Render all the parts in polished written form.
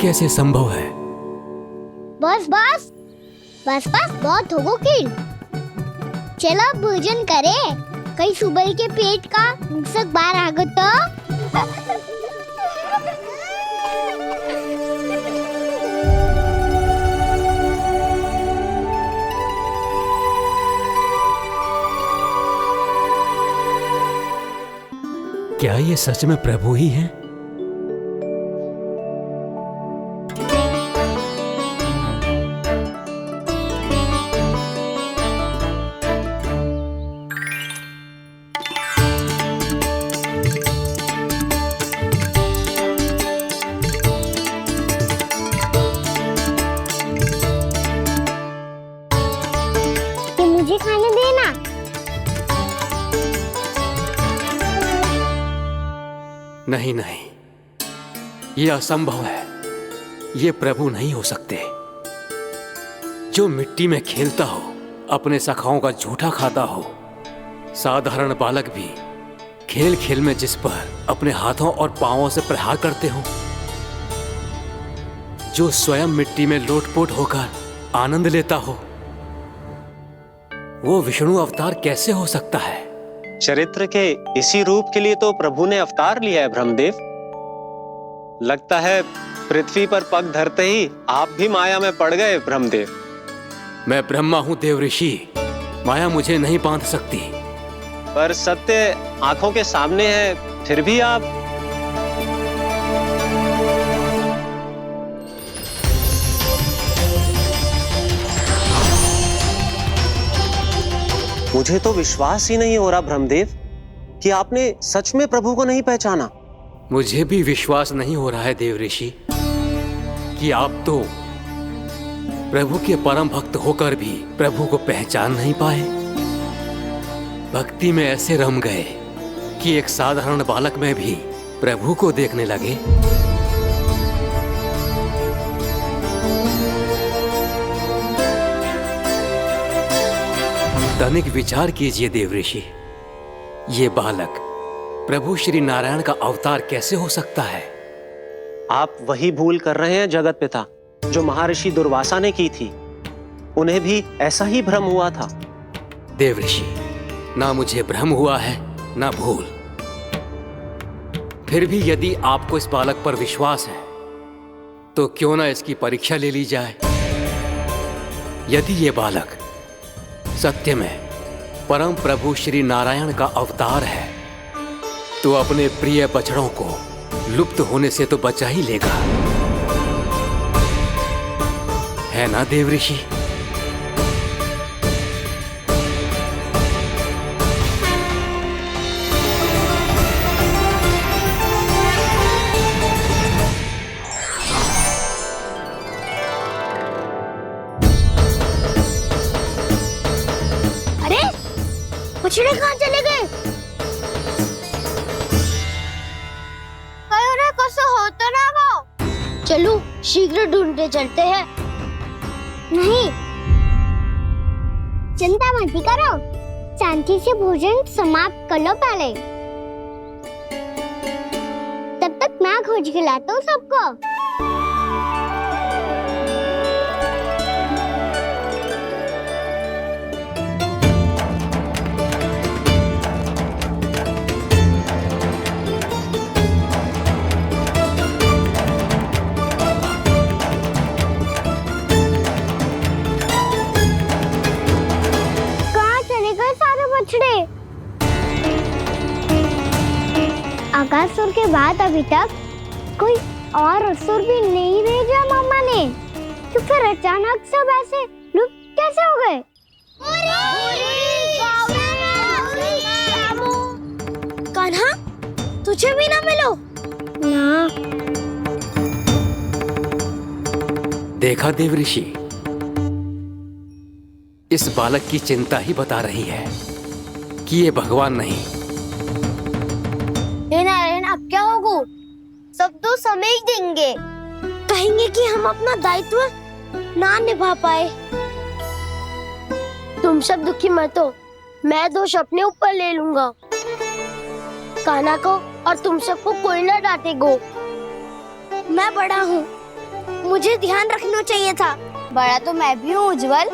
कैसे संभव है? बस बस बस बस बहुत हो गई। चलो अब भोजन करे, कहीं सुबह के पेट का मुसक बाहर आ गया तो। क्या ये सच में प्रभु ही हैं? मुझे खाने देना। नहीं नहीं, ये असंभव है। ये प्रभु नहीं हो सकते। जो मिट्टी में खेलता हो, अपने सखाओं का झूठा खाता हो, साधारण बालक भी खेल खेल में जिस पर अपने हाथों और पांवों से प्रहार करते हो, जो स्वयं मिट्टी में लोटपोट होकर आनंद लेता हो, वो विष्णु अवतार कैसे हो सकता है? चरित्र के इसी रूप के लिए तो प्रभु ने अवतार लिया है ब्रह्मदेव। लगता है पृथ्वी पर पग धरते ही आप भी माया में पड़ गए ब्रह्मदेव। मैं ब्रह्मा हूं देव ऋषि, माया मुझे नहीं बांध सकती। पर सत्य आंखों के सामने है, फिर भी आप। मुझे तो विश्वास ही नहीं हो रहा ब्रह्मदेव कि आपने सच में प्रभु को नहीं पहचाना। मुझे भी विश्वास नहीं हो रहा है देव ऋषि कि आप तो प्रभु के परम भक्त होकर भी प्रभु को पहचान नहीं पाए। भक्ति में ऐसे रम गए कि एक साधारण बालक में भी प्रभु को देखने लगे। तनिक विचार कीजिए देव ऋषि, ये बालक प्रभु श्री नारायण का अवतार कैसे हो सकता है? आप वही भूल कर रहे हैं जगत पिता, जो महर्षि दुर्वासा ने की थी। उन्हें भी ऐसा ही भ्रम हुआ था। देव ऋषि, ना मुझे भ्रम हुआ है ना भूल। फिर भी यदि आपको इस बालक पर विश्वास है तो क्यों ना इसकी परीक्षा ले ली जाए। यदि ये बालक सत्य में परम प्रभु श्री नारायण का अवतार है तो अपने प्रिय बछड़ों को लुप्त होने से तो बचा ही लेगा, है ना देव ऋषि? बछड़े कहाँ चले गए? कैसे होता ना वो? चलो शीघ्र ढूंढते चलते हैं। नहीं, चिंता मत करो, शांति से भोजन समाप्त कर लो पहले। तब तक मैं खोज के लाता हूँ सबको। अगासुर के बाद अभी तक कोई और असुर भी नहीं भेजा मामा ने, तो फिर अचानक सब ऐसे लुप्त कैसे हो गए? कान्हा, तुझे भी ना मिलो ना। देखा देव ऋषि, इस बालक की चिंता ही बता रही है कि ये भगवान नहीं। नारायण, अब क्या होगा? सब तो समझ देंगे, कहेंगे कि हम अपना दायित्व ना निभा पाए। तुम सब दुखी मत हो, मैं दोष अपने ऊपर ले लूंगा। कान्हा को और तुम सबको कोई ना डांटेगो। मैं बड़ा हूँ, मुझे ध्यान रखना चाहिए था। बड़ा तो मैं भी हूँ उज्जवल।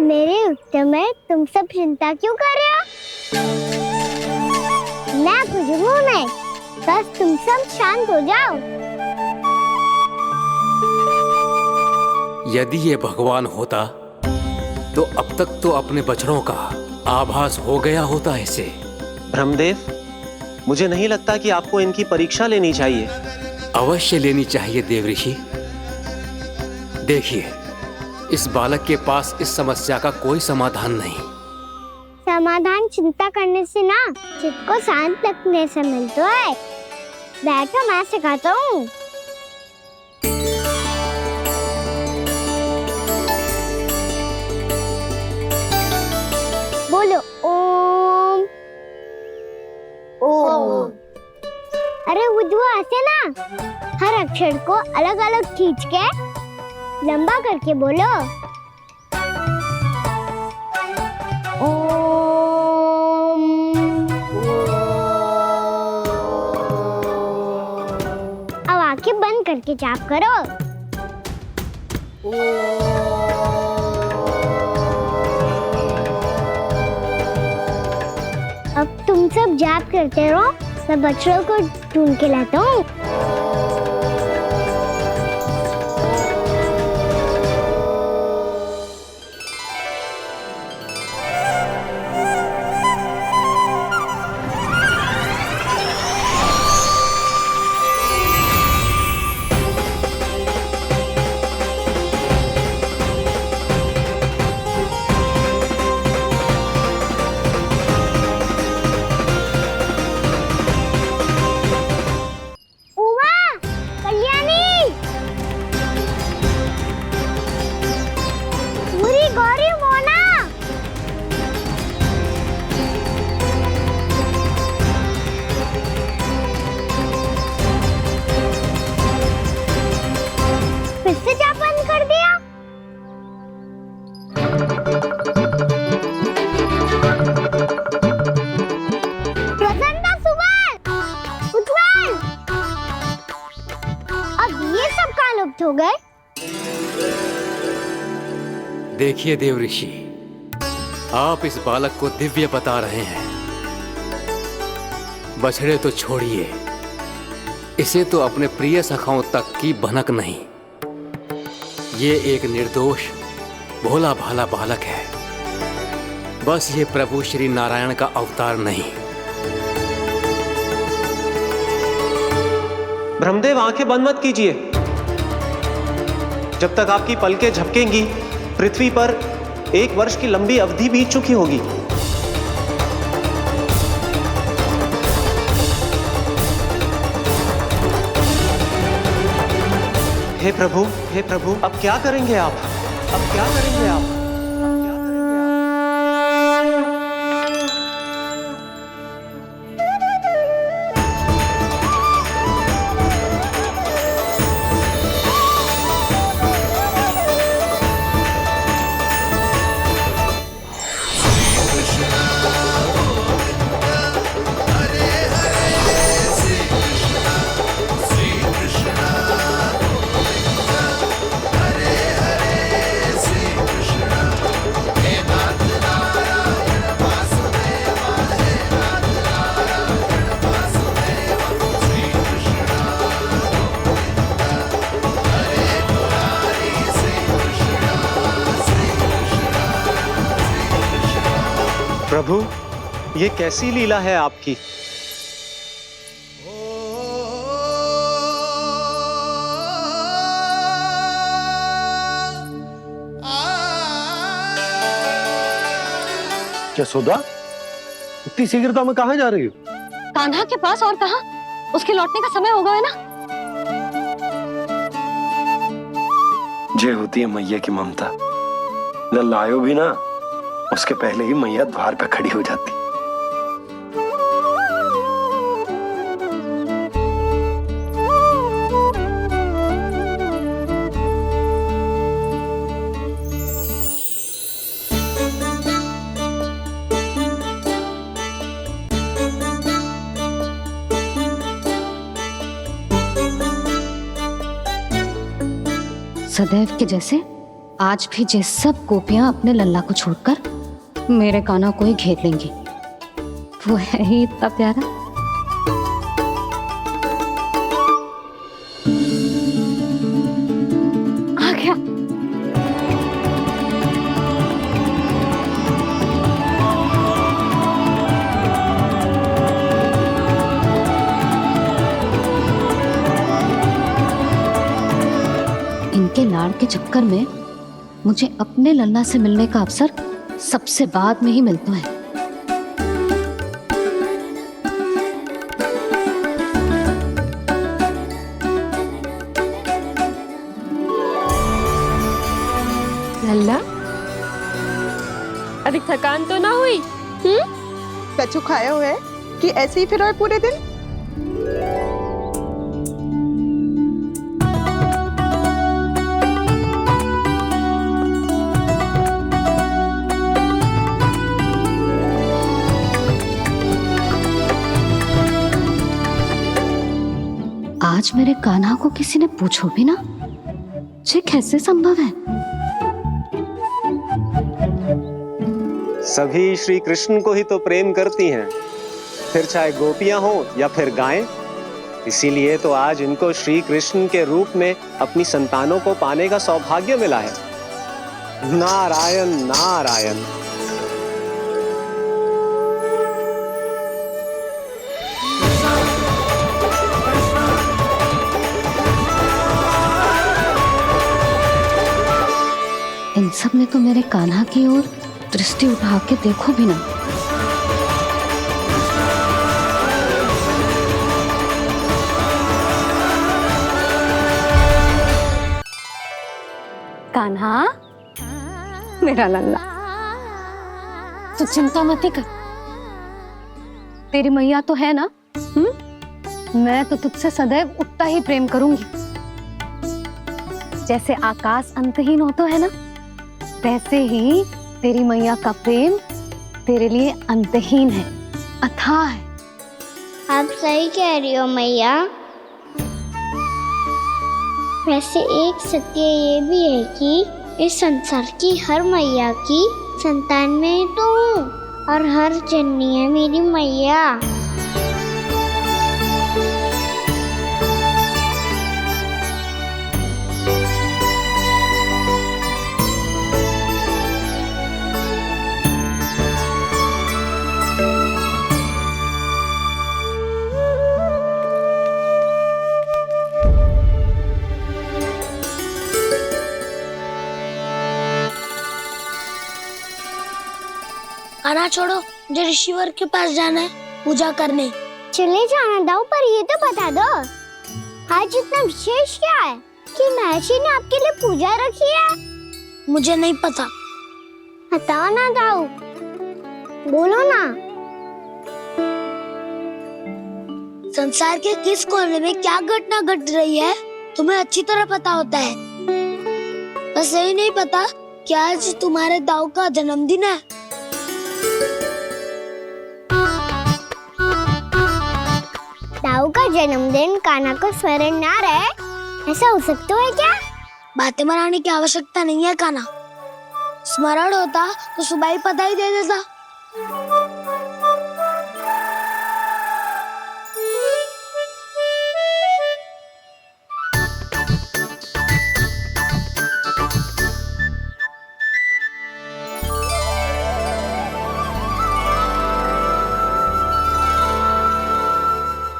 मेरे उत्तर में तुम सब चिंता क्यों कर रहे हो? मैं बुझूंगा नहीं, बस तुम सब शांत हो जाओ। यदि ये भगवान होता तो अब तक तो अपने बछड़ों का आभास हो गया होता इसे। ब्रह्मदेव, मुझे नहीं लगता कि आपको इनकी परीक्षा लेनी चाहिए। अवश्य लेनी चाहिए देवऋषि। देखिए, इस बालक के पास इस समस्या का कोई समाधान नहीं। समाधान चिंता करने से ना, चित्त को शांत रखने से मिलता है। बैठो, मैं सिखाता हूँ। बोलो ओम। ओम। अरे उद्वा, ऐसे ना हर अक्षर को अलग अलग खींच के लंबा करके बोलो। ओम। अब आंखें बंद करके जाप करो। अब तुम सब जाप करते रहो, मैं बच्चों को ढूंढ के लाता हूँ। हो गए। देखिए देवऋषि, आप इस बालक को दिव्य बता रहे हैं। बछड़े तो छोड़िए, इसे तो अपने प्रिय सखाओं तक की भनक नहीं। ये एक निर्दोष भोला भाला बालक है। बस ये प्रभु श्री नारायण का अवतार नहीं। ब्रह्मदेव, आंखें बंद मत कीजिए। जब तक आपकी पलकें झपकेंगी, पृथ्वी पर 1 वर्ष की लंबी अवधि बीत चुकी होगी। हे प्रभु, अब क्या करेंगे आप? अब क्या करेंगे आप? प्रभु, ये कैसी लीला है आपकी? यशोदा, इतनी शीघ्रता में कहाँ जा रही हो? कान्हा के पास, और कहाँ? उसके लौटने का समय हो गया है ना। जय होती है मैया की ममता। लायो भी ना, उसके पहले ही मैया द्वार पे खड़ी हो जाती। सदैव के जैसे आज भी ये सब गोपियां अपने लल्ला को छोड़कर मेरे कान्हा को ही घेर लेंगी। वो है ही इतना प्यारा। आ गया। इनके लाड़ के चक्कर में मुझे अपने लल्ला से मिलने का अवसर सबसे बाद में ही मिलता है। लल्ला, अभी थकान तो ना हुई? कछु खाया हुआ है कि ऐसे ही फिरो है पूरे दिन? आज मेरे कान्हा को किसी ने पूछो भी ना, ये कैसे संभव है? सभी श्री कृष्ण को ही तो प्रेम करती हैं, फिर चाहे गोपियां हो या फिर गायें। इसीलिए तो आज इनको श्री कृष्ण के रूप में अपनी संतानों को पाने का सौभाग्य मिला है। नारायण नारायण। इन सब ने तो मेरे कान्हा की ओर दृष्टि उठा के देखो भी ना। कान्हा, मेरा लल्ला, तू चिंता मत कर। तेरी मैया तो है ना? मैं तो तुझसे सदैव उतना ही प्रेम करूंगी। जैसे आकाश अंतहीन होता है ना, वैसे ही तेरी मैया का प्रेम तेरे लिए अंतहीन है, अथाह है। आप सही कह रही हो मैया। वैसे एक सत्य ये भी है कि इस संसार की हर मैया की संतान में तो हूँ, और हर जननी है मेरी मैया। आना छोड़ो, मुझे ऋषिवर के पास जाना है पूजा करने। चले जाना दाऊ, पर ये तो बता दो आज इतना विशेष क्या है कि महर्षि ने आपके लिए पूजा रखी है? मुझे नहीं पता। बताओ ना दाऊ, बोलो ना। संसार के किस कोने में क्या घटना घट रही है तुम्हें अच्छी तरह पता होता है। बस यही नहीं पता कि आज तुम्हारे दाऊ का जन्मदिन है। दाऊ का जन्मदिन कान्हा को स्मरण ना रहे, ऐसा हो सकता है क्या? बातें बनाने की आवश्यकता नहीं है कान्हा। स्मरण होता तो सुबह ही पता ही दे देता।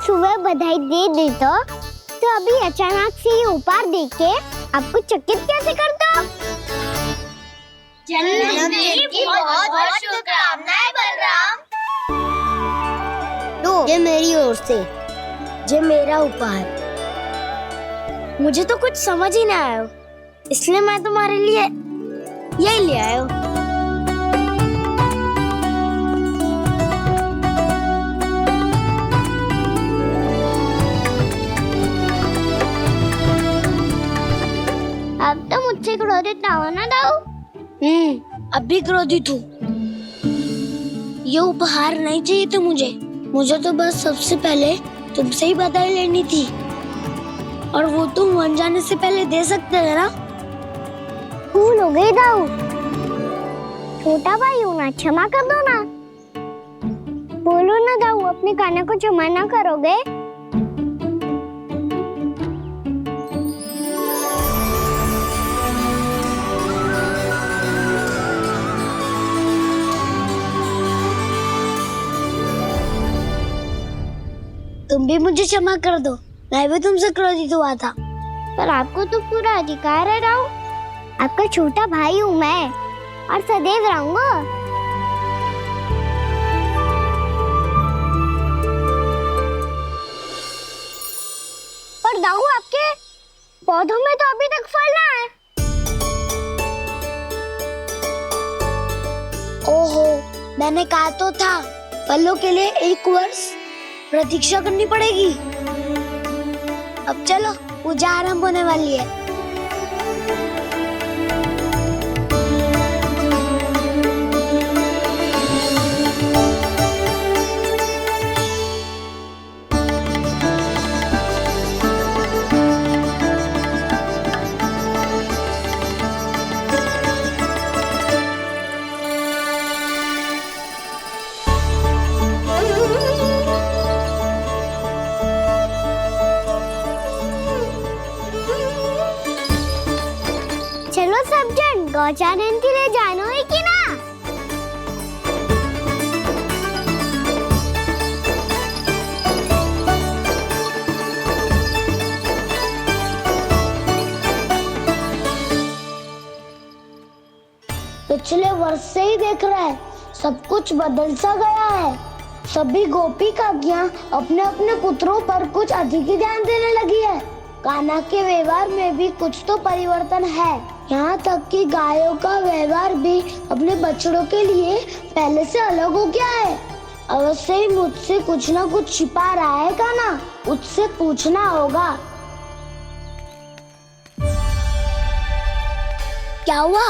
सुबह बधाई दे देता तो अभी अचानक से ये उपहार देख के आपको चकित कैसे कर दो? जन्मदिन की बहुत शुभकामनाएं बलराम। लो, ये मेरी ओर से, ये मेरा उपहार। मुझे तो कुछ समझ ही ना आया, इसलिए मैं तुम्हारे लिए यही ले आया हूँ। अब तो मुझसे क्रोधित ना हो ना दाऊ। अब भी क्रोधित हूँ। ये उपहार नहीं चाहिए थे मुझे तो बस सबसे पहले तुमसे ही बधाई लेनी थी, और वो तुम बन जाने से पहले दे सकते थे ना। भूल हो गई दाऊ। छोटा भाई हूँ ना, क्षमा कर दो ना। बोलो ना दाऊ, अपने कान्हा को क्षमा ना करोगे? तुम भी मुझे क्षमा कर दो, मैं भी तुमसे क्रोधित हुआ था। पर आपको तो पूरा अधिकार है दाऊ। आपका छोटा भाई हूँ मैं और सदैव रहूंगा। पर दाऊ, आपके पौधों में तो अभी तक फल ना है। ओहो, मैंने कहा तो था फलों के लिए 1 वर्ष प्रतीक्षा करनी पड़ेगी। अब चलो, पूजा आरंभ होने वाली है। चलो सब जन गौचारण के लिए जानो है कि ना? पिछले वर्ष से ही देख रहा है, सब कुछ बदल सा गया है। सभी गोपी काकियां अपने अपने पुत्रों पर कुछ अधिक ही ध्यान देने लगी है। कान्हा के व्यवहार में भी कुछ तो परिवर्तन है। यहाँ तक कि गायों का व्यवहार भी अपने बछड़ों के लिए पहले से अलग हो गया है। अवश्य ही मुझसे कुछ ना कुछ छिपा रहा है कान्हा, उससे पूछना होगा। क्या हुआ?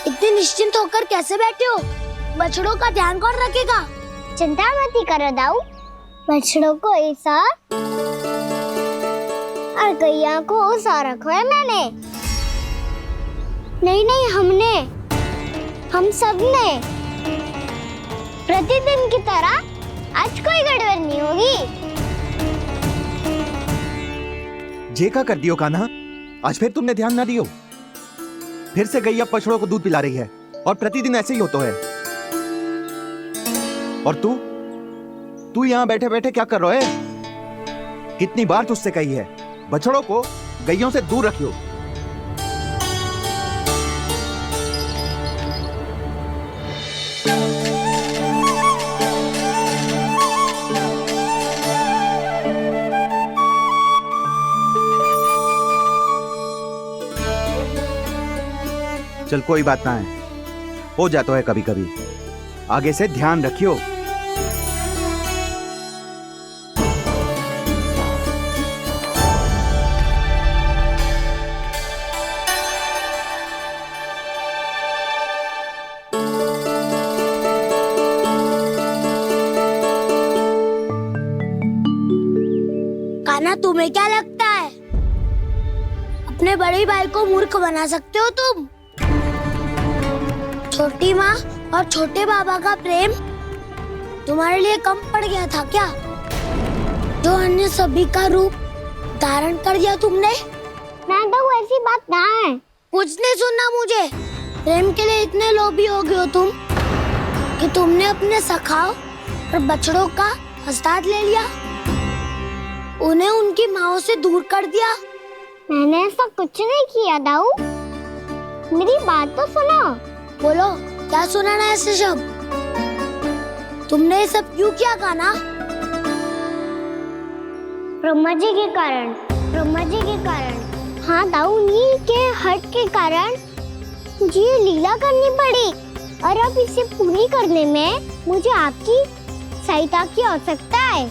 इतने निश्चिंत होकर कैसे बैठे हो? बछड़ों का ध्यान कौन रखेगा? चिंता मत करो दाऊ, बछड़ों को ऐसा और गैया को उसा रखो है मैंने। नहीं, हम सब ने प्रतिदिन की तरह आज कोई गड़बड़ नहीं होगी। जे का कर दियो कान्हा, आज फिर तुमने ध्यान ना दियो। फिर से गैया बछड़ों को दूध पिला रही है और प्रतिदिन ऐसे ही होता है। और तू यहाँ बैठे बैठे क्या कर रहा है? कितनी बार तुझसे कही है बछड़ों को गैयों से दूर रखियो। चल कोई बात ना है, हो जाता है कभी कभी। आगे से ध्यान रखियो। कान्हा, तुम्हें क्या लगता है अपने बड़े भाई को मूर्ख बना सकते हो तुम? छोटी माँ और छोटे बाबा का प्रेम तुम्हारे लिए कम पड़ गया था क्या? जो अन्य सभी का रूप धारण कर दिया तुमने? ना दाऊ, ऐसी बात ना है। कुछ नहीं सुनना मुझे। प्रेम के लिए इतने लोभी हो गए हो तुम कि तुमने अपने सखाओं और बछड़ों का हस्ताक्षर ले लिया, उन्हें उनकी माँओं से दूर कर दिया। मैंने ऐसा कुछ नहीं किया दाऊ, मेरी बात तो सुनो। बोलो, क्या सुनाना है ऐसे शब्द? तुमने ये सब क्यों किया कान्हा? ब्रह्मा जी के कारण। हाँ दाऊ, नील के हट के कारण मुझे ये लीला करनी पड़ी और अब इसे पूरी करने में मुझे आपकी सहायता की आवश्यकता है।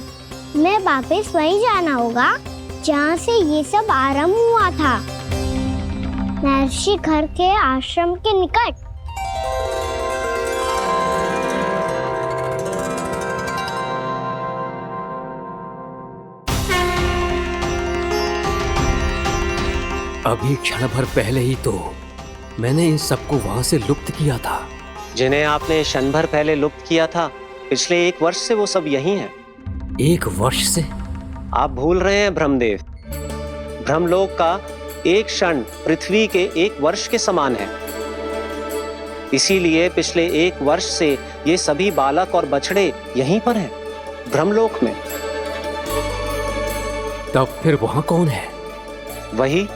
मैं वापस वहीं जाना होगा जहाँ से ये सब आरंभ हुआ था, महर्षि घर के आश्रम के निकट। अभी क्षण भर पहले ही तो मैंने इन सबको वहां से लुप्त किया था। जिन्हें आपने क्षण भर पहले लुप्त किया था, पिछले 1 वर्ष से वो सब यही हैं। 1 वर्ष से? आप भूल रहे हैं ब्रह्मदेव। ब्रह्मलोक का एक क्षण पृथ्वी के 1 वर्ष के समान है। इसीलिए पिछले 1 वर्ष से ये सभी बालक और बछड़े यहीं पर हैं, ब्रह्मलोक में। तब फिर वहां कौन है? वही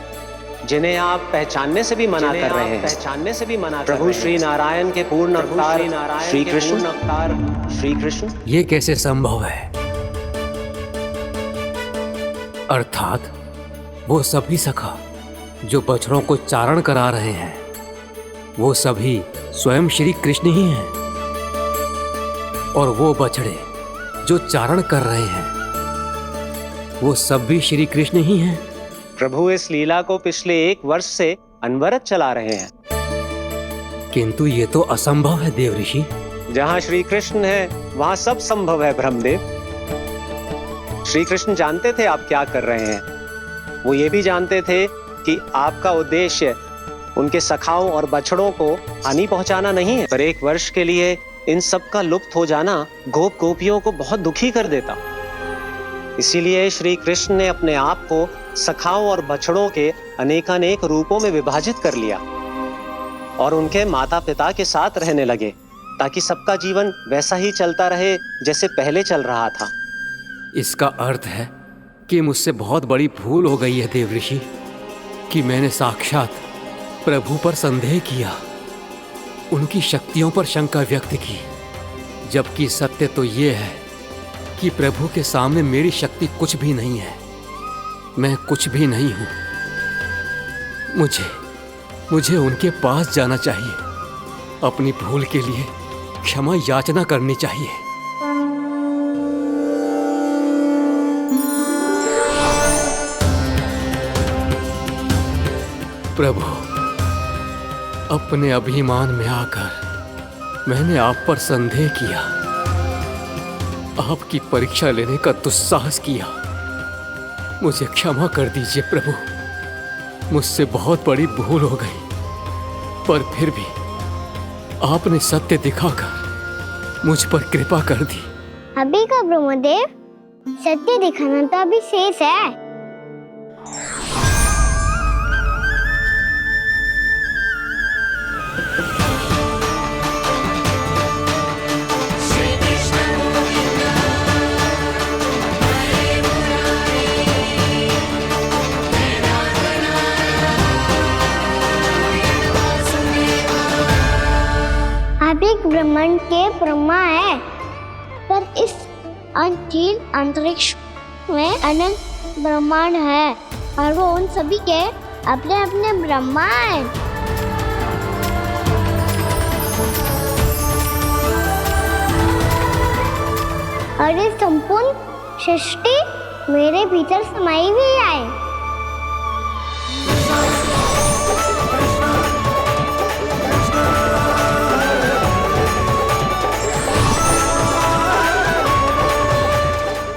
जिन्हें आप पहचानने से भी मना कर रहे हैं। प्रभु श्री नारायण के पूर्ण अवतार श्री कृष्ण। ये कैसे संभव है? अर्थात वो सभी सखा जो बछड़ों को चारण करा रहे हैं, वो सभी स्वयं श्री कृष्ण ही हैं। और वो बछड़े जो चारण कर रहे हैं, वो सब भी श्री कृष्ण ही हैं। प्रभु इस लीला को पिछले 1 वर्ष से अनवरत चला रहे हैं। किंतु ये तो असंभव है देव ऋषि। जहाँ श्री कृष्ण है वहाँ सब संभव है ब्रह्मदेव। श्री कृष्ण जानते थे आप क्या कर रहे हैं। वो ये भी जानते थे कि आपका उद्देश्य उनके सखाओं और बछड़ों को हानि पहुंचाना नहीं है। पर 1 वर्ष के लिए इन सब का लुप्त हो जाना गोप गोपियों को बहुत दुखी कर देता। इसीलिए श्री कृष्ण ने अपने आप को सखाओं और बछड़ों के अनेकानेक रूपों में विभाजित कर लिया और उनके माता पिता के साथ रहने लगे, ताकि सबका जीवन वैसा ही चलता रहे जैसे पहले चल रहा था। इसका अर्थ है कि मुझसे बहुत बड़ी भूल हो गई है देव ऋषि, कि मैंने साक्षात प्रभु पर संदेह किया, उनकी शक्तियों पर शंका व्यक्त की, जबकि सत्य तो ये है कि प्रभु के सामने मेरी शक्ति कुछ भी नहीं है। मैं कुछ भी नहीं हूं। मुझे उनके पास जाना चाहिए, अपनी भूल के लिए क्षमा याचना करनी चाहिए। प्रभु, अपने अभिमान में आकर मैंने आप पर संदेह किया, आपकी परीक्षा लेने का दुस्साहस किया। मुझे क्षमा कर दीजिए प्रभु, मुझसे बहुत बड़ी भूल हो गई। पर फिर भी आपने सत्य दिखाकर मुझ पर कृपा कर दी। अभी का ब्रह्मदेव, सत्य दिखाना तो अभी शेष है। आप एक ब्रह्मांड के ब्रह्मा है, पर इस अनंत अंतरिक्ष में अनंत ब्रह्मांड है और वो उन सभी के अपने अपने ब्रह्मा हैं। और ये संपूर्ण सृष्टि मेरे भीतर समाई हुई है।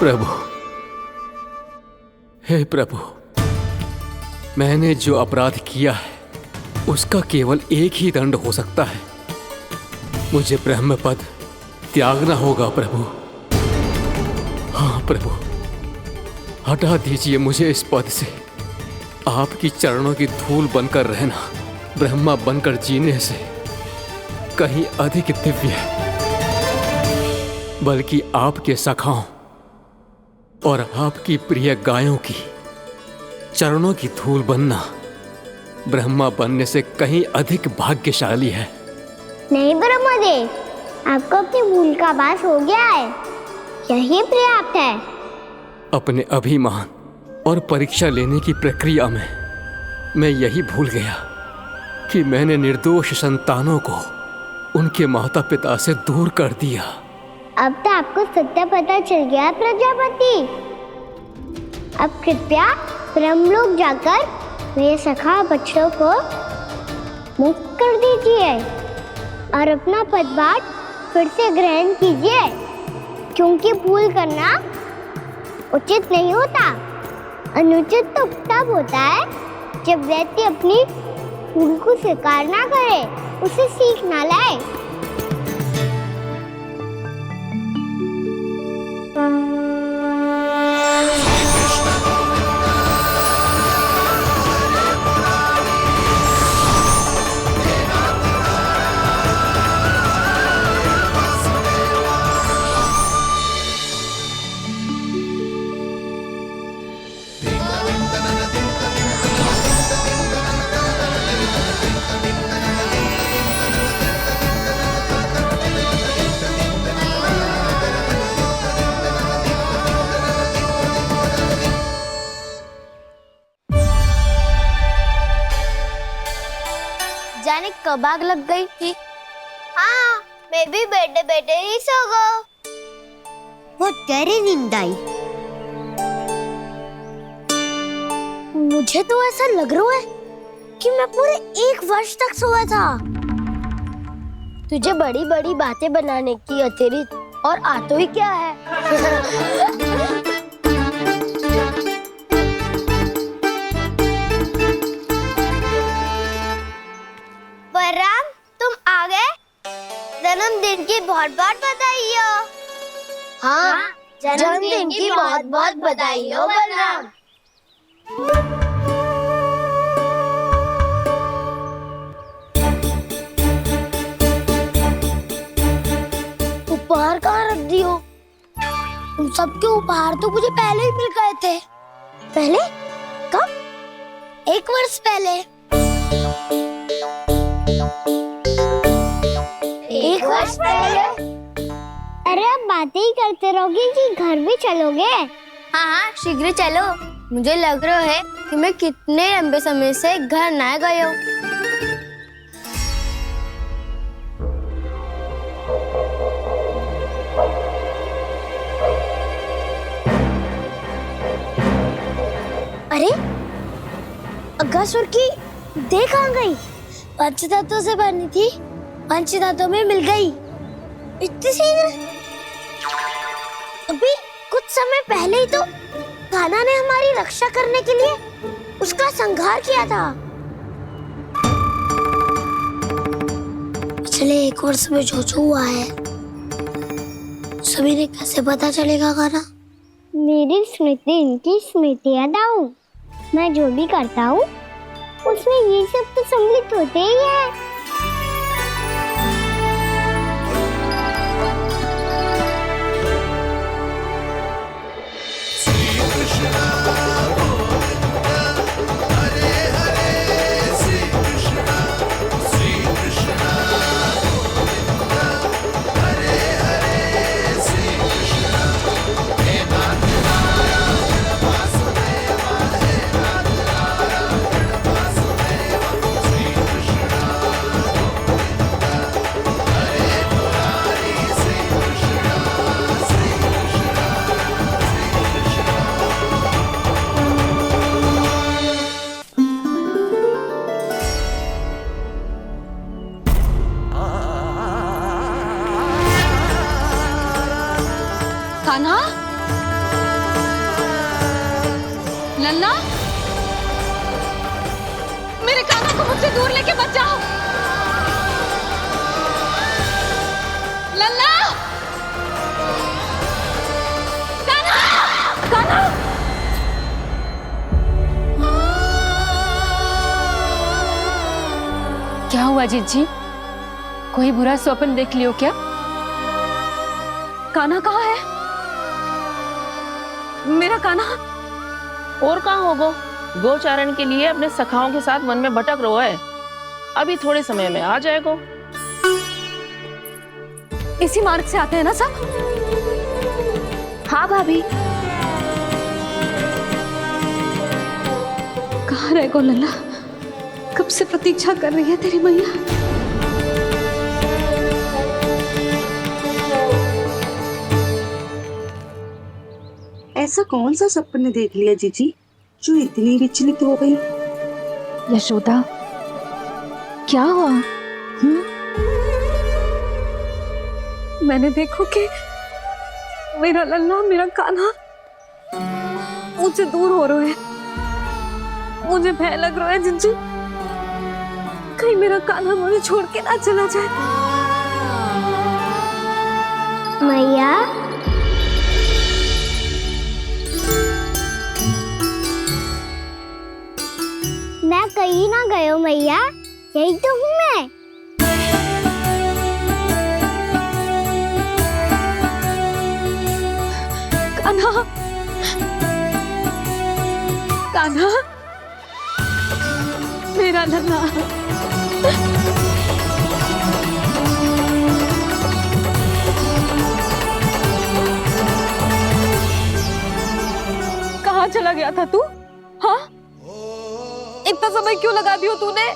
प्रभु, हे प्रभु, मैंने जो अपराध किया है उसका केवल एक ही दंड हो सकता है। मुझे ब्रह्म पद त्यागना होगा प्रभु। हाँ प्रभु, हटा दीजिए मुझे इस पद से। आपकी चरणों की धूल बनकर रहना ब्रह्मा बनकर जीने से कहीं अधिक दिव्य है। बल्कि आपके सखाओं और आपकी प्रिय गायों की चरणों की धूल बनना ब्रह्मा बनने से कहीं अधिक भाग्यशाली है। नहीं ब्रह्मदेव, आपको अपनी भूल का आभास हो गया है, यही पर्याप्त है। अपने अभिमान और परीक्षा लेने की प्रक्रिया में मैं यही भूल गया कि मैंने निर्दोष संतानों को उनके माता पिता से दूर कर दिया। अब तो आपको सत्य पता चल गया प्रजापति। अब कृपया ब्रह्मलोक जाकर मेरे सखा बच्चों को मुक्त कर दीजिए और अपना पदभार फिर से ग्रहण कीजिए, क्योंकि भूल करना उचित नहीं होता। अनुचित तो तब होता है जब व्यक्ति अपनी फूल को शिकार ना करे, उसे सीख ना लाए। जाने कब आग लग गई थी। हाँ, मैं भी बैठे बैठे ही सो गया। वो तेरी नींद आई। मुझे तो ऐसा लग रहा है कि मैं पूरे 1 वर्ष तक सोया था। तुझे बड़ी बड़ी बातें बनाने की अतिरिक्त और आता ही क्या है। बलराम, तुम आ गए? जन्मदिन की बहुत बहुत बधाई हो। हाँ, जन्मदिन की बहुत बहुत बधाई हो बलराम। उपहार कहाँ रख दियो? उन सबके उपहार तो मुझे पहले ही मिल गए थे। पहले? कब? 1 वर्ष पहले। 1 वर्ष पहले? अरे अब बातें ही करते रहोगे कि घर भी चलोगे? हाँ, शीघ्र चलो। मुझे लग रहा है कि मैं कितने लंबे समय से घर ना गया हूँ। अरे, अगासुर की देह कहाँ गई? पंचतत्वों से बनी थी, पंचतत्वों में मिल गई। इतनी शीघ्र? अभी कुछ समय पहले ही तो कान्हा ने हमारी रक्षा करने के लिए उसका संहार किया था। पिछले 1 वर्ष में जो जो हुआ है सभी ने कैसे पता चलेगा कान्हा? मेरी स्मृति इनकी स्मृति अदाऊं। मैं जो भी करता हूँ उसमें ये सब तो सम्मिलित होते ही है। कान्हा, लल्ला, मेरे कान्हा को मुझसे दूर लेके मत जाओ। लल्ला, कान्हा, कान्हा। क्या हुआ जीजी? कोई बुरा स्वप्न देख लियो क्या? कान्हा कहाँ है? मेरा कान्हा? और कहाँ होगो? गोचारण के लिए अपने सखाओं के साथ वन में भटक रहा है। अभी थोड़े समय में आ जाएगा। इसी मार्ग से आते हैं ना सब? हाँ भाभी। कहाँ रह गो लल्ला? कब से प्रतीक्षा कर रही है तेरी मैया। ऐसा कौन सा सपने देख लिया जीजी जो इतनी विचलित हो गई? यशोदा, क्या हुआ? मैंने देखो कि मेरा लल्ला, मेरा कान्हा मुझसे दूर हो रहे हैं। मुझे भय लग रहा है जीजी। कहीं मेरा कान्हा मुझे छोड़ के ना चला जाए। मैया मैं कहीं ना गयो मैया, यही तो हूँ मैं। कान्हा, कान्हा, मेरा लल्ला। कहाँ चला गया था तू? हाँ, इतना समय क्यों लगा दियो तूने?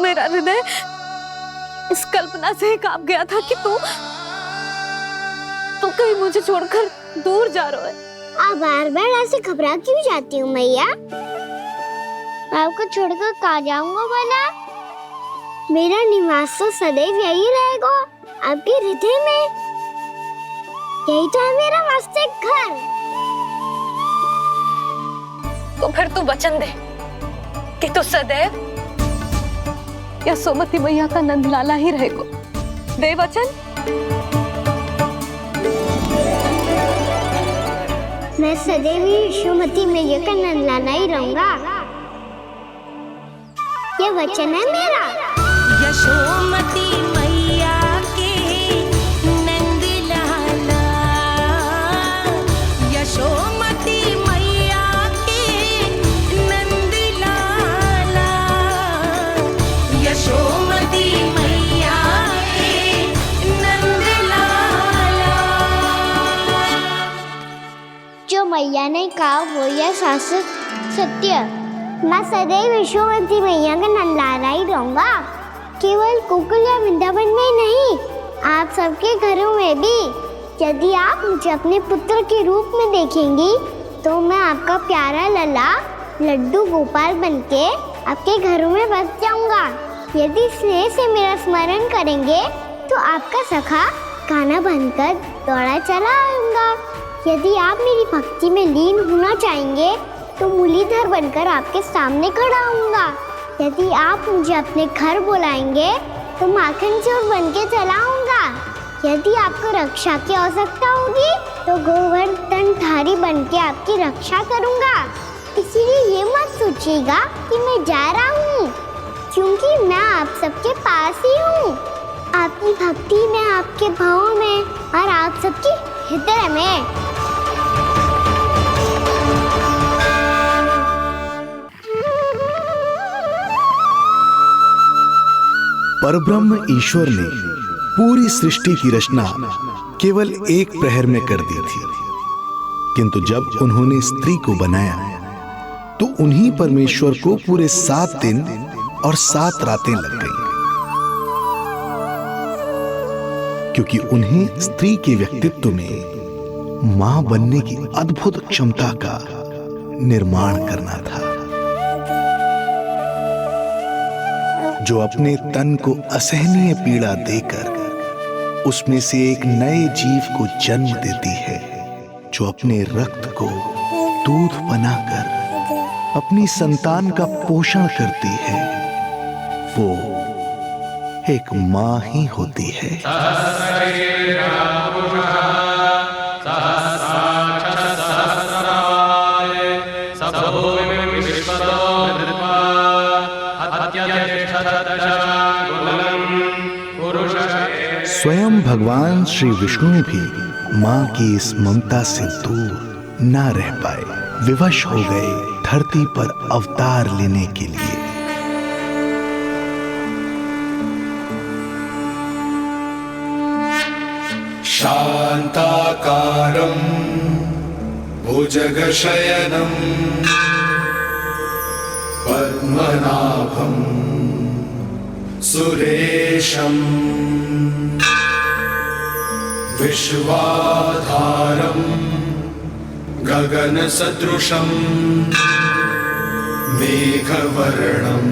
मेरा हृदय इस कल्पना से ही कांप गया था कि तू कहीं मुझे छोड़कर दूर जा रहा है। आप बार बार ऐसे घबरा क्यों जाती हूँ मैया? आपको छोड़कर कहाँ जाऊंगा भला? मेरा निवास तो सदैव यही रहेगा, आपके हृदय में। यही तो है मेरा वास्तविक घर। तो फिर तू वचन दे कि तू सदैव यशोमती मैया का नंदलाला ही रहेगा। दे वचन। मैं सदैव यशोमती मैया का नंदलाला ही रहूंगा, ये वचन है मेरा। यशोमती मैया के नंदलाला, यशोमती मैया के नंदलाला, यशोमती मैया के नंदलाला। जो मैया ने कहा वो यह शाश्वत सत्य। मैं सदैव यशोमती मैया का नंदलाला ही रहूंगा, केवल गोकुल या वृंदावन में नहीं, आप सबके घरों में भी। यदि आप मुझे अपने पुत्र के रूप में देखेंगी तो मैं आपका प्यारा लल्ला लड्डू गोपाल बनके आपके घरों में बस जाऊंगा। यदि स्नेह से मेरा स्मरण करेंगे तो आपका सखा गाना बनकर दौड़ा चला आऊंगा। यदि आप मेरी भक्ति में लीन होना चाहेंगे तो मुरलीधर बनकर आपके सामने खड़ा होऊंगा। यदि आप मुझे अपने घर बुलाएंगे तो माखन चोर बनके चला आऊंगा। यदि आपको रक्षा की आवश्यकता होगी तो गोवर्धनधारी बनके आपकी रक्षा करूंगा। इसीलिए ये मत सोचिएगा कि मैं जा रहा हूँ, क्योंकि मैं आप सबके पास ही हूँ, आपकी भक्ति में, आपके भाव में और आप सबके हृदय में। परब्रह्म ईश्वर ने पूरी सृष्टि की रचना केवल एक प्रहर में कर दी थी, किंतु जब उन्होंने स्त्री को बनाया तो उन्हीं परमेश्वर को पूरे 7 दिन और 7 रातें लग गईं, क्योंकि उन्हें स्त्री के व्यक्तित्व में मां बनने की अद्भुत क्षमता का निर्माण करना था, जो अपने तन को असहनीय पीड़ा देकर उसमें से एक नए जीव को जन्म देती है, जो अपने रक्त को दूध बनाकर अपनी संतान का पोषण करती है। वो एक मां ही होती है। स्वयं भगवान श्री विष्णु भी मां की इस ममता से दूर ना रह पाए, विवश हो गए धरती पर अवतार लेने के लिए। शांताकारं भुजगशयनं पद्मनाभं सुरेशं विश्वाधारं गगनसदृशं मेघवर्णं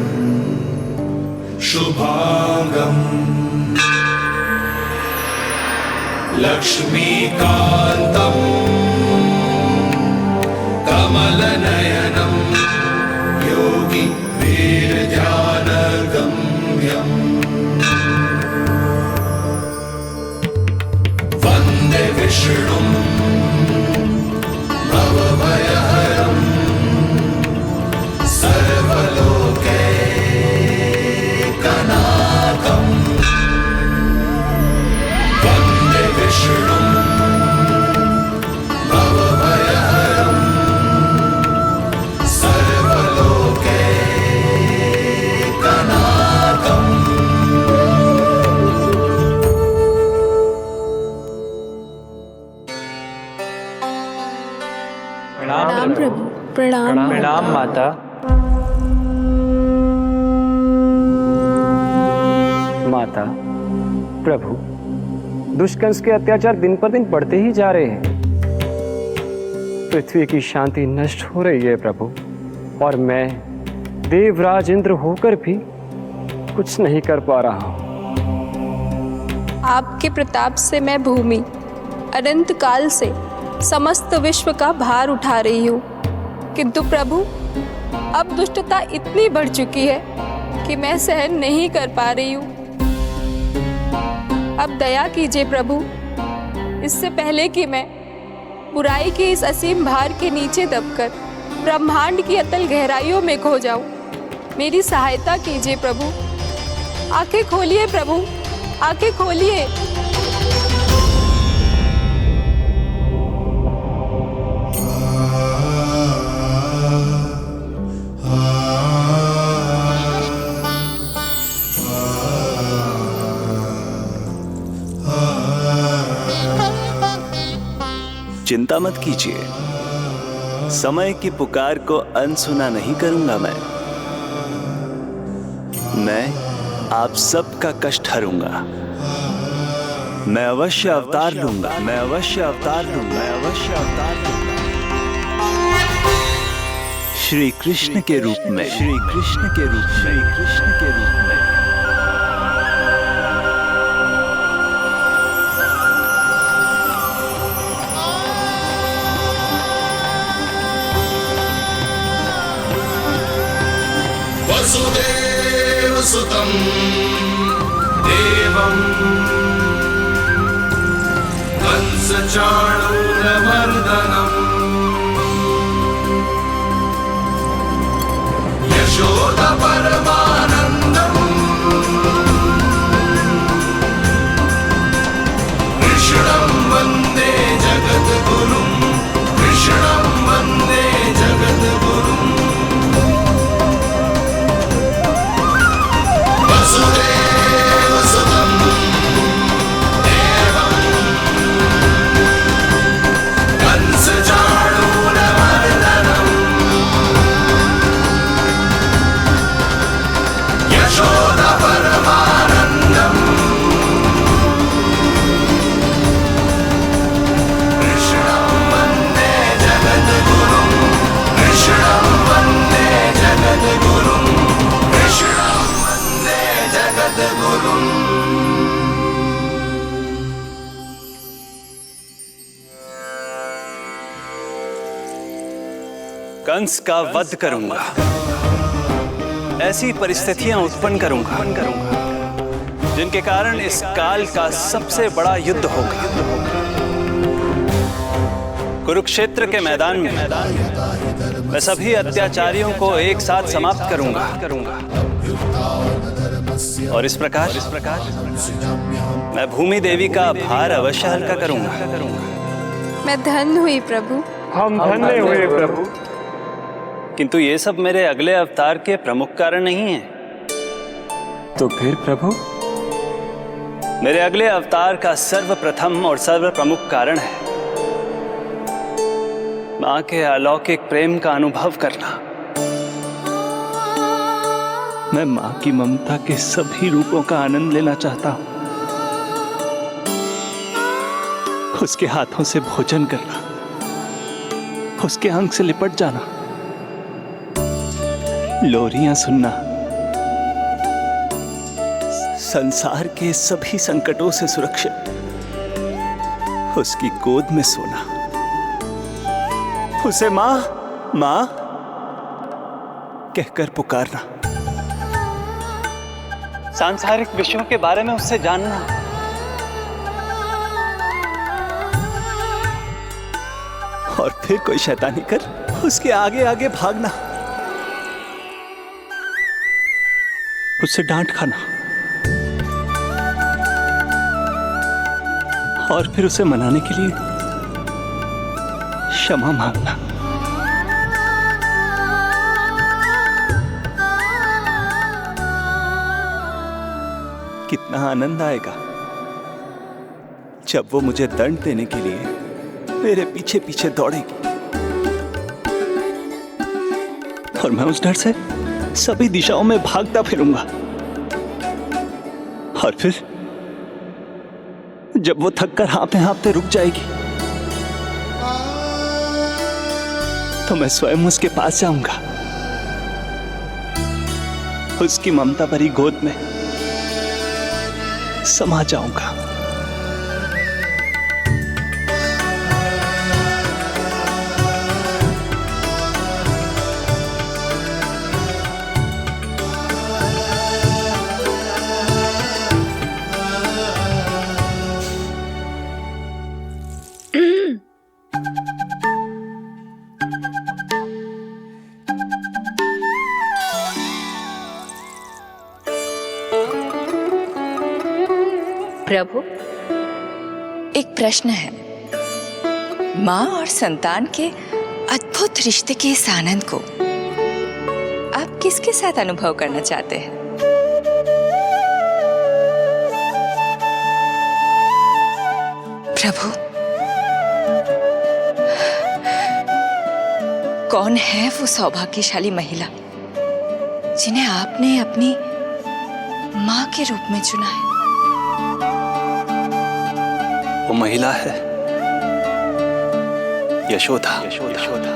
शुभांगं लक्ष्मीकान्तं कमलनयनं योगी वीरध्यानगम् प्रणाम माता। माता, प्रभु, दुष्कंस के अत्याचार दिन पर दिन बढ़ते ही जा रहे हैं। पृथ्वी की शांति नष्ट हो रही है प्रभु, और मैं देवराज इंद्र होकर भी कुछ नहीं कर पा रहा हूँ। आपके प्रताप से मैं भूमि अनंत काल से समस्त विश्व का भार उठा रही हूँ, किंतु प्रभु अब दुष्टता इतनी बढ़ चुकी है कि मैं सहन नहीं कर पा रही हूँ। अब दया कीजिए प्रभु, इससे पहले कि मैं बुराई के इस असीम भार के नीचे दबकर ब्रह्मांड की अतल गहराइयों में खो जाऊं, मेरी सहायता कीजिए प्रभु। आंखें खोलिए प्रभु, आंखें खोलिए। चिंता मत कीजिए, समय की पुकार को अनसुना नहीं करूंगा। मैं आप सबका कष्ट हरूंगा। मैं अवश्य अवतार लूंगा, मैं अवश्य अवतार लूंगा, मैं अवश्य अवतार लूंगा। श्री कृष्ण के रूप में, श्री कृष्ण के रूप में, श्री कृष्ण के रूप में। वसुदेव सुतं देवं कंस चाणूरमर्दनम् यशोदा परमानन्दम् कृष्णं वन्दे जगद्गुरुं, कृष्णं वन्दे जगद्गुरुं। वसुदेव सुतं देवं कंस चाणूरमर्दनम् यशोदा परमानन्दम् कृष्णं वन्दे जगद्गुरुं, कृष्णं वन्दे जगद्गुरुं, कृष्णं वन्दे जगद्गुरुं। कंस का वध करूंगा, ऐसी परिस्थितियां उत्पन्न करूंगा जिनके कारण इस काल का सबसे बड़ा युद्ध होगा। कुरुक्षेत्र के मैदान में मैं सभी अत्याचारियों को एक साथ समाप्त करूंगा। और इस प्रकार मैं भूमि देवी का भार अवश्य हल्का करूंगा। मैं धन्य हुई प्रभु। हम धन्य हुए प्रभु। किंतु ये सब मेरे अगले अवतार के प्रमुख कारण नहीं हैं। तो फिर प्रभु? मेरे अगले अवतार का सर्वप्रथम और सर्व प्रमुख कारण है मां के अलौकिक प्रेम का अनुभव करना। मैं मां की ममता के सभी रूपों का आनंद लेना चाहता हूं। उसके हाथों से भोजन करना, उसके अंग से लिपट जाना, लोरियां सुनना, संसार के सभी संकटों से सुरक्षित उसकी गोद में सोना, उसे मां मां कहकर पुकारना, सांसारिक विषयों के बारे में उससे जानना, और फिर कोई शैतानी कर उसके आगे आगे भागना, उससे डांट खाना, और फिर उसे मनाने के लिए क्षमा मांगना। कितना आनंद आएगा जब वो मुझे दंड देने के लिए मेरे पीछे पीछे दौड़ेगी। और मैं उस डर से सभी दिशाओं में भागता फिरूंगा। और फिर जब वो थककर हाँफते हाँफते रुक जाएगी तो मैं स्वयं उसके पास जाऊंगा, उसकी ममता भरी गोद में समा जाऊंगा। प्रभु, एक प्रश्न है। माँ और संतान के अद्भुत रिश्ते के इस आनंद को आप किसके साथ अनुभव करना चाहते हैं? प्रभु, कौन है वो सौभाग्यशाली महिला जिन्हें आपने अपनी माँ के रूप में चुना है? वो महिला है यशोदा। यशोदा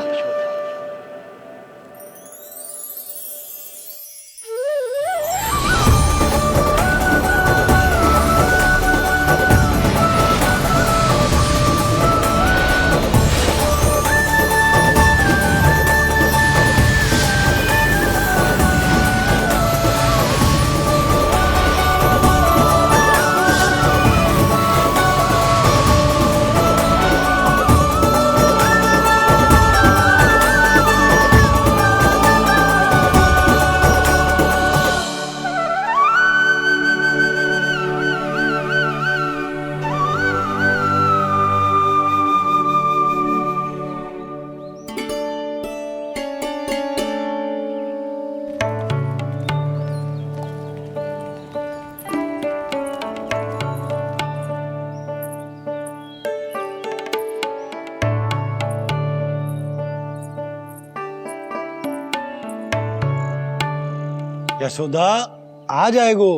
आ जाएगो।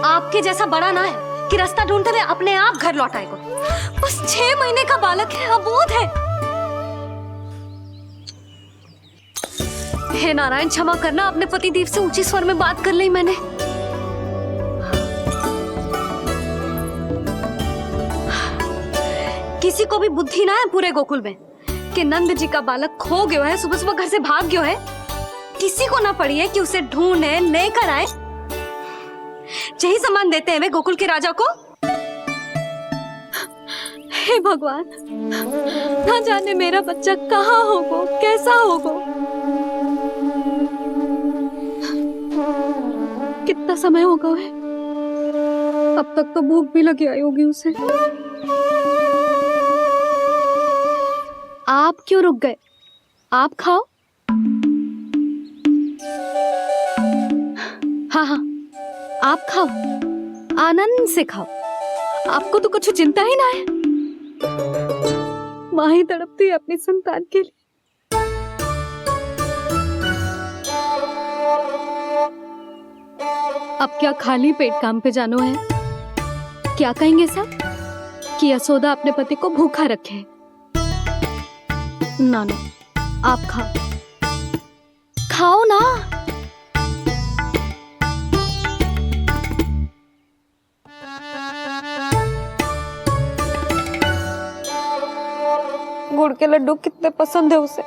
आपके जैसा बड़ा ना है कि रास्ता ढूंढते हुए अपने आप घर लौट आएगो। बस 6 महीने का बालक है, अबोध है। हे नारायण, क्षमा करना, अपने पति देव से ऊंची स्वर में बात कर ली मैंने। किसी को भी बुद्धि ना है पूरे गोकुल में कि नंद जी का बालक खो गया है, सुबह सुबह घर से भाग गया है। किसी को ना पड़ी है कि उसे ढूंढे लेकर आए। यही सम्मान देते हैं वे गोकुल के राजा को। हे भगवान, ना जाने मेरा बच्चा कहाँ होगा, कैसा होगा। कितना समय होगा है? अब तक तो भूख भी लगी आई होगी उसे। आप क्यों रुक गए? आप खाओ। हाँ हाँ, आप खाओ, आनंद से खाओ। आपको तो कुछ चिंता ही ना है। माँ ही तड़पती है अपनी संतान के लिए। अब क्या खाली पेट काम पे जानो है? क्या कहेंगे सब कि यशोदा अपने पति को भूखा रखे? ना ना, आप खाओ, खाओ ना। गुड़ के लड्डू कितने पसंद है उसे,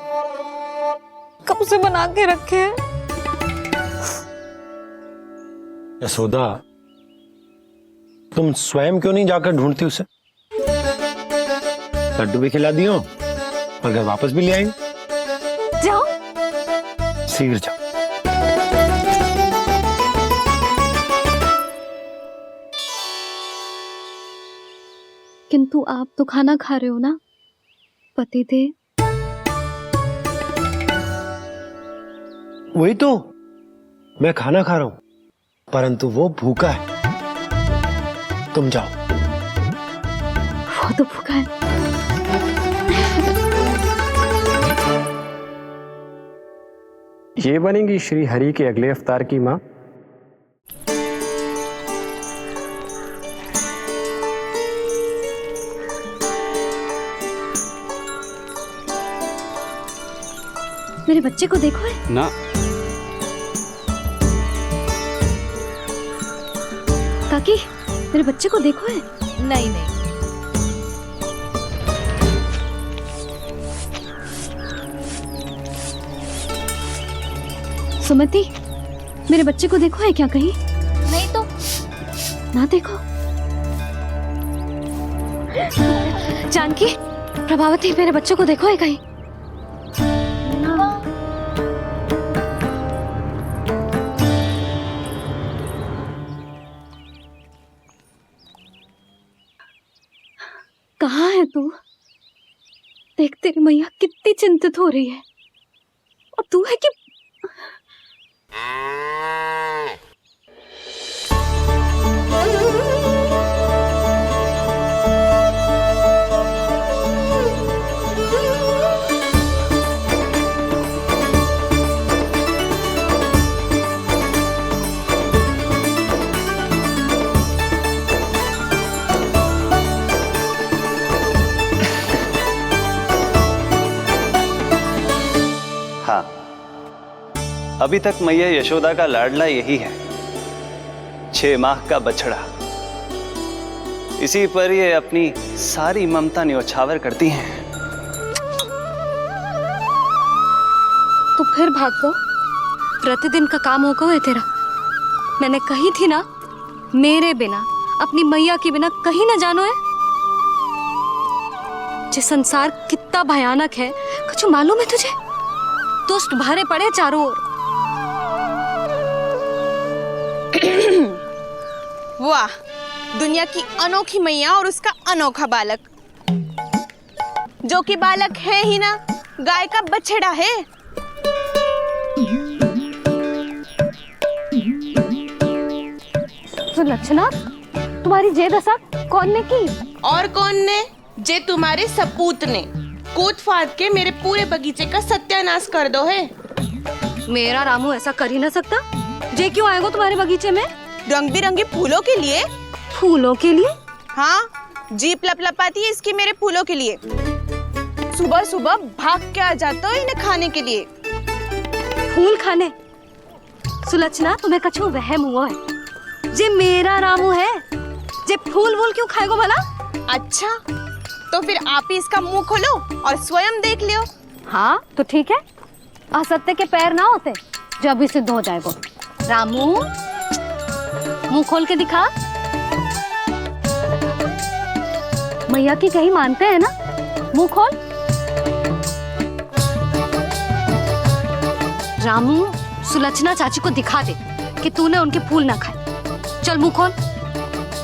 कब से बना के रखे हैं। यशोदा, तुम स्वयं क्यों नहीं जाकर ढूंढती उसे? लड्डू भी खिला दियो और घर वापस भी ले आएंगे। जाओ, शीघ्र जाओ। किंतु आप तो खाना खा रहे हो ना पतिदेव? वही तो, मैं खाना खा रहा हूं, परंतु वो भूखा है। तुम जाओ। वो तो भूखा है। ये बनेंगी श्री हरि के अगले अवतार की माँ। मेरे बच्चे को देखो है ना। काकी, मेरे बच्चे को देखो है। नहीं नहीं, सुमति, मेरे बच्चे को देखो है क्या कहीं? नहीं तो। ना देखो। जानकी, प्रभावती, मेरे बच्चे को देखो है कहीं? कहाँ है तू? देख, तेरी मैया कितनी चिंतित हो रही है, और तू है कि हाँ, अभी तक मैया यशोदा का लाडला यही है, 6 माह का बछड़ा। इसी पर ये अपनी सारी ममता न्योछावर करती हैं। तू फिर भाग गो। प्रतिदिन का काम होगा है तेरा। मैंने कही थी ना, मेरे बिना, अपनी मैया के बिना कहीं ना जानो है। ये संसार कितना भयानक है, कुछ मालूम है तुझे? दुष्ट भरे पड़े चारों ओर। वाह, दुनिया की अनोखी मैया और उसका अनोखा बालक, जो कि बालक है ही ना, गाय का बछड़ा है। सुलक्षणा, तुम्हारी जे दशा कौन ने की? और कौन ने? जे तुम्हारे सपूत ने कूद फाद के मेरे पूरे बगीचे का सत्यानाश कर दो है। मेरा रामू ऐसा कर ही ना सकता। जे क्यों आएगा तुम्हारे बगीचे में? रंग बिरंगे फूलों के लिए। फूलों के लिए? हाँ, जीप लपलपाती है इसकी मेरे फूलों के लिए। सुबह सुबह भाग के आ जाता हो इन्हें खाने के लिए। फूल खाने? सुलक्षणा, तुम्हें कछु वहम हुआ है। जे मेरा रामू है, जे फूल वूल क्यों खाएगो भला? अच्छा, तो फिर आप ही इसका मुंह खोलो और स्वयं देख लियो। हाँ तो ठीक है, असत्य के पैर ना होते जो अभी सिद्ध हो जाएगा। रामू, मुंह खोल के दिखा। मैया की कहीं मानते हैं ना, मुंह खोल। रामू, सुलक्षणा चाची को दिखा दे कि तूने उनके फूल ना खाए। चल मुंह खोल,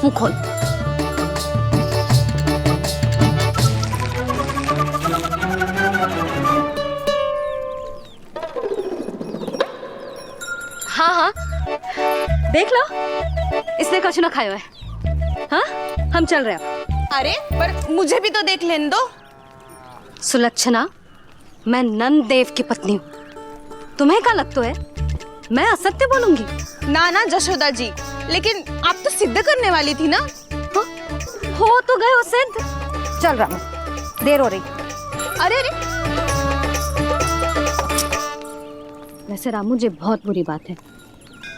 मुंह खोल। हाँ हाँ, देख लो, इसने कुछ ना खाया है। हाँ, हम चल रहे हैं। अरे पर मुझे भी तो देख लेने दो। सुलक्षणा, मैं नंद देव की पत्नी हूँ। तुम्हें क्या लगता है मैं असत्य बोलूंगी? ना ना जशोदा जी, लेकिन आप तो सिद्ध करने वाली थी ना। हो तो गए हो सिद्ध। चल रामू, देर हो रही। अरे अरे, वैसे रामू, जी बहुत बुरी बात है।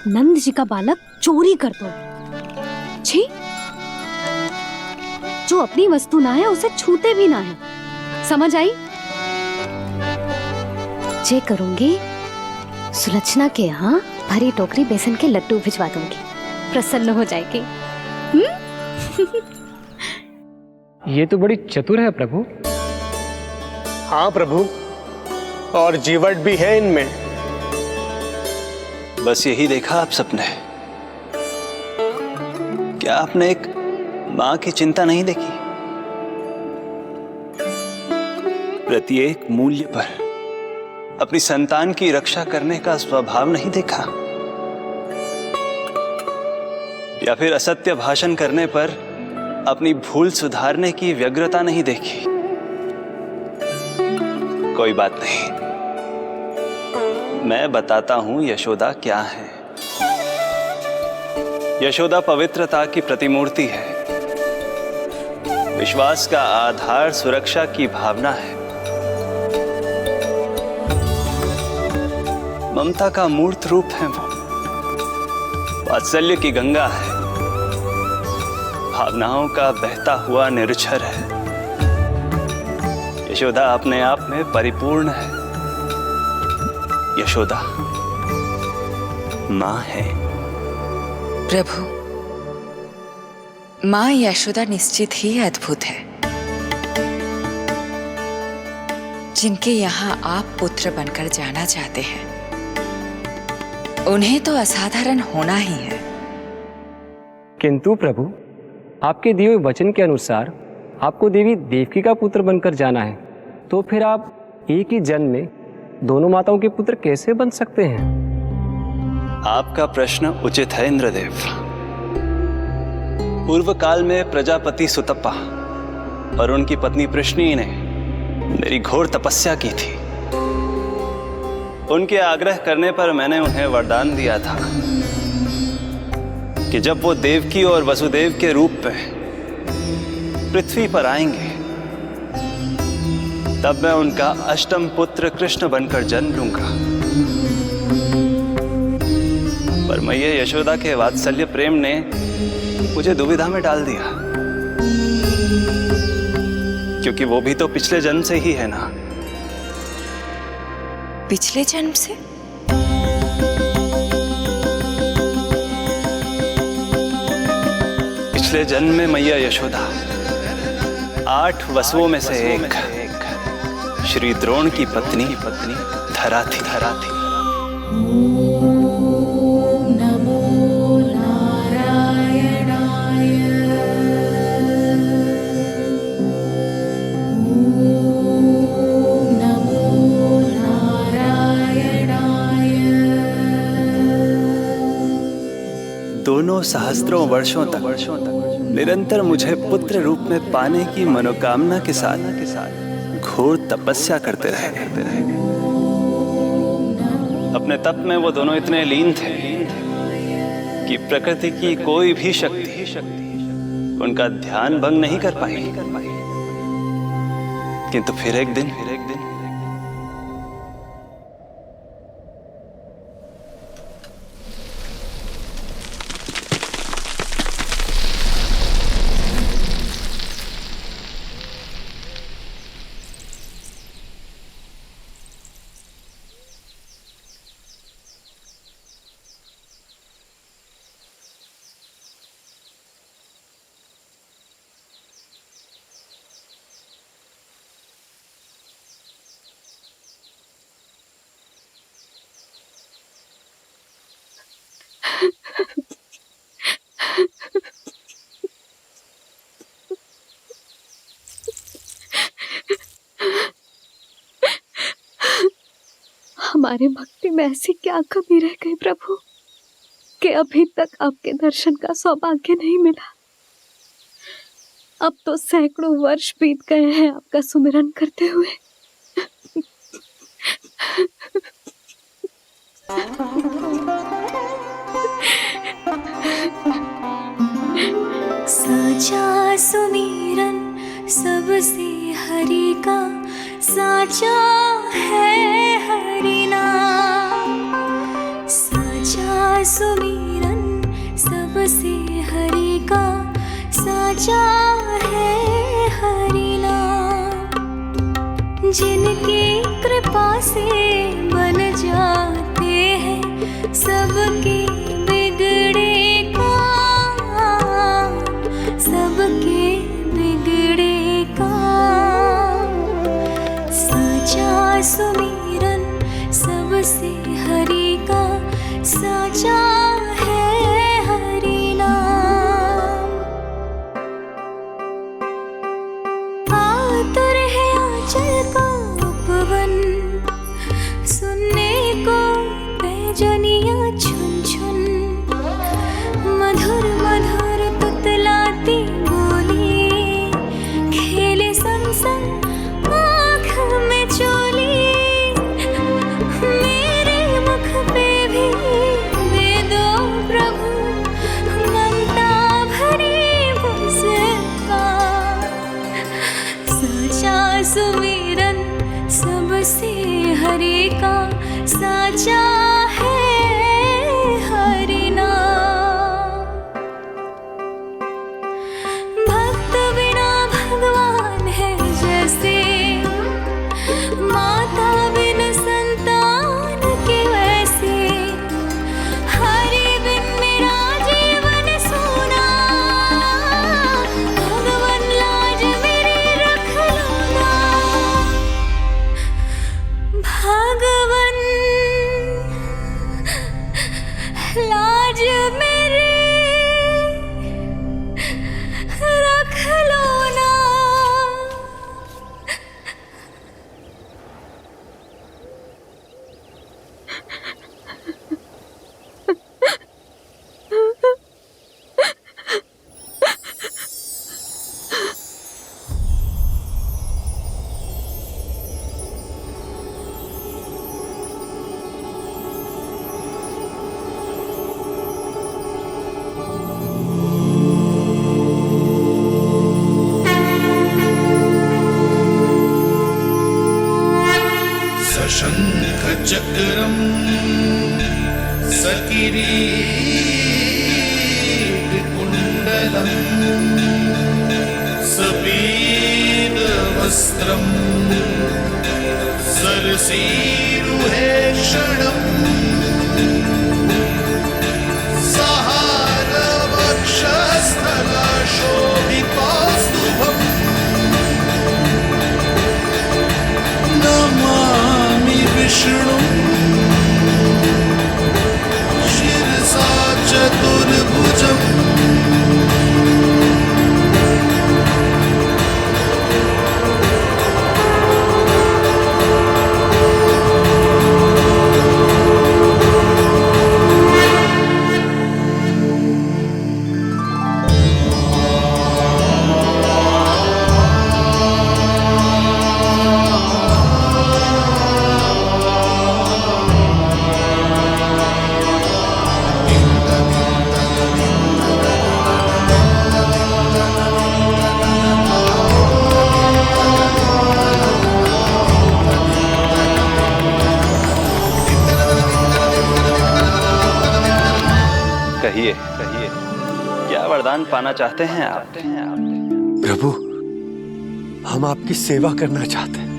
नंद जी का बालक चोरी कर दो। छी, जो अपनी वस्तु ना है उसे छूते भी ना है। समझ आई? जे करूंगी, सुलक्षणा के यहाँ भरी टोकरी बेसन के लड्डू भिजवा दूंगी, प्रसन्न हो जाएगी। ये तो बड़ी चतुर है प्रभु। हाँ प्रभु, और जीवट भी है इनमें। बस यही देखा आप सबने? क्या आपने एक मां की चिंता नहीं देखी? प्रत्येक मूल्य पर अपनी संतान की रक्षा करने का स्वभाव नहीं देखा? या फिर असत्य भाषण करने पर अपनी भूल सुधारने की व्यग्रता नहीं देखी? कोई बात नहीं, मैं बताता हूं यशोदा क्या है। यशोदा पवित्रता की प्रतिमूर्ति है, विश्वास का आधार, सुरक्षा की भावना है, ममता का मूर्त रूप है वो, वात्सल्य की गंगा है, भावनाओं का बहता हुआ निर्झर है। यशोदा अपने आप में परिपूर्ण है। यशोदा मां है। प्रभु, मां यशोदा निश्चित ही अद्भुत है। जिनके यहाँ आप पुत्र बनकर जाना चाहते हैं, उन्हें तो असाधारण होना ही है। किंतु प्रभु, आपके दिए हुए वचन के अनुसार आपको देवी देवकी का पुत्र बनकर जाना है, तो फिर आप एक ही जन्म में दोनों माताओं के पुत्र कैसे बन सकते हैं? आपका प्रश्न उचित है इंद्रदेव। पूर्व काल में प्रजापति सुतप्पा और उनकी पत्नी प्रश्नी ने मेरी घोर तपस्या की थी। उनके आग्रह करने पर मैंने उन्हें वरदान दिया था कि जब वो देवकी और वसुदेव के रूप में पृथ्वी पर आएंगे, तब मैं उनका अष्टम पुत्र कृष्ण बनकर जन्म लूंगा। पर मैया यशोदा के वात्सल्य प्रेम ने मुझे दुविधा में डाल दिया, क्योंकि वो भी तो पिछले जन्म से ही है ना। पिछले जन्म से? पिछले जन्म में मैया यशोदा 8 वसुओं में से एक श्री द्रोण की पत्नी धरा थी। दोनों सहस्त्रों वर्षों तक निरंतर मुझे पुत्र रूप में पाने की मनोकामना के साथ घोर तपस्या करते रहे। अपने तप में वो दोनों इतने लीन थे कि प्रकृति की कोई भी शक्ति उनका ध्यान भंग नहीं कर पाई। किंतु फिर एक दिन हमारे भक्ति में ऐसी क्या कमी रह गई प्रभु कि अभी तक आपके दर्शन का सौभाग्य नहीं मिला। अब तो सैकड़ों वर्ष बीत गए हैं आपका सुमिरन करते हुए। साचा सुमिरन सबसे हरि का साचा है हरि नाम। साचा सुमिरन सबसे हरि का साचा है हरि नाम। जिनकी कृपा से बन जाते हैं सबके बिगड़े काम, सबके बिगड़े काम। साचा सुमिरन सबसे हरि का साचा है हरि नाम। आतुर है आंचल का उपवन, सुनने को पैजनियां छुन छुन से हरि का साचा है हरि नाम। भक्त बिना भगवान है जैसे, माता बिन संतान के वैसे, हरि बिन मेरा जीवन सूना, भगवान लाज मेरी रख लो ना, भगवान लाज मेरी रख लो ना। सशंख चक्रम सकिरीट कुंडलम सपीत वस्त्रम सरसीरुहेक्षणम सहार वक्षस्थल शोभितौस्तुभम नमामि विष्णु शिरसा चतुर्भुजम्। कहिए कहिए, क्या वरदान पाना चाहते हैं आप? प्रभु, हम आपकी सेवा करना चाहते हैं,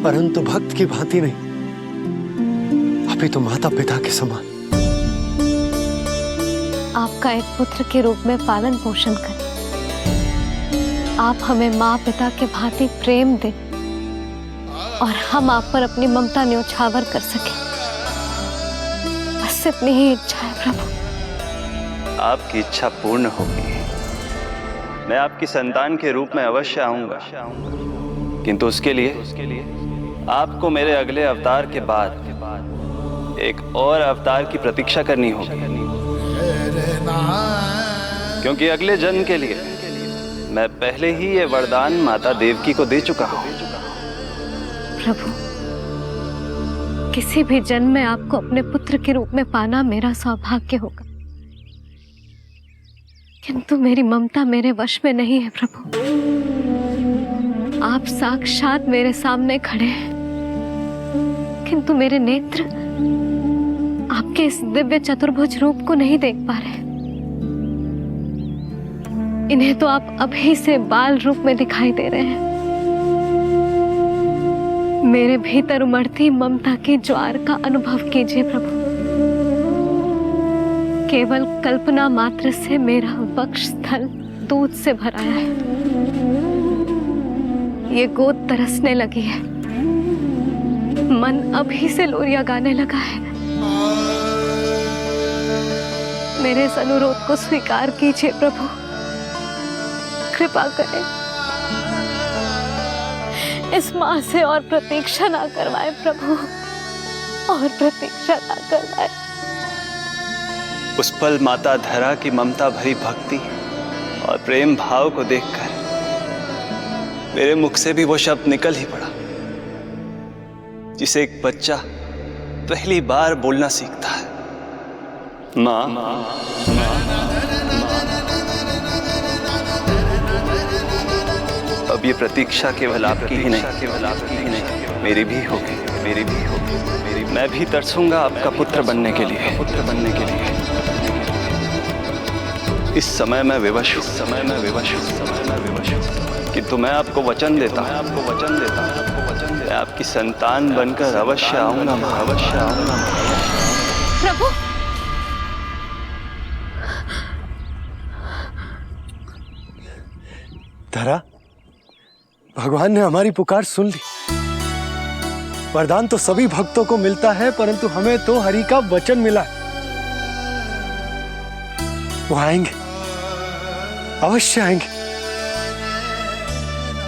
परंतु भक्त की भांति नहीं, अभी तो माता पिता के समान। आपका एक पुत्र के रूप में पालन पोषण करें। आप हमें माँ पिता के भांति प्रेम दें और हम आप पर अपनी ममता न्योछावर कर सकें। बस इतनी ही इच्छा है प्रभु। आपकी इच्छा पूर्ण होगी। मैं आपकी संतान के रूप में अवश्य आऊंगा, किंतु उसके लिए आपको मेरे अगले अवतार के बाद एक और अवतार की प्रतीक्षा करनी होगी, क्योंकि अगले जन्म के लिए मैं पहले ही ये वरदान माता देवकी को दे चुका हूं। प्रभु, किसी भी जन्म में आपको अपने पुत्र के रूप में पाना मेरा सौभाग्य होगा, किंतु मेरी ममता मेरे वश में नहीं है प्रभु। आप साक्षात मेरे सामने खड़े हैं, किंतु मेरे नेत्र आपके इस दिव्य चतुर्भुज रूप को नहीं देख पा रहे। इन्हें तो आप अभी से बाल रूप में दिखाई दे रहे हैं। मेरे भीतर उमड़ती ममता की ज्वार का अनुभव कीजिए प्रभु। केवल कल्पना मात्र से मेरा वक्षस्थल दूध से भराया है। ये गोद तरसने लगी है, मन अभी से लोरिया गाने लगा है। मेरे इस अनुरोध को स्वीकार कीजिए प्रभु, कृपा करें। इस माँ से और प्रतीक्षा ना करवाए प्रभु, और प्रतीक्षा ना करवाए। उस पल माता धरा की ममता भरी भक्ति और प्रेम भाव को देखकर मेरे मुख से भी वो शब्द निकल ही पड़ा जिसे एक बच्चा पहली बार बोलना सीखता है, माँ। अब अब ये प्रतीक्षा केवल आपकी ही नहीं, मेरी भी होगी, मेरी भी होगी। मैं भी तरसूंगा आपका पुत्र बनने के लिए, इस समय मैं विवश हूँ, किंतु मैं आपको वचन देता हूँ, मैं आपकी संतान बनकर अवश्य आऊंगा, प्रभु, धरा, भगवान ने हमारी पुकार सुन ली। वरदान तो सभी भक्तों को मिलता है, परंतु हमें तो हरि का वचन मिला है। वो आएंगे, अवश्य आएंगे।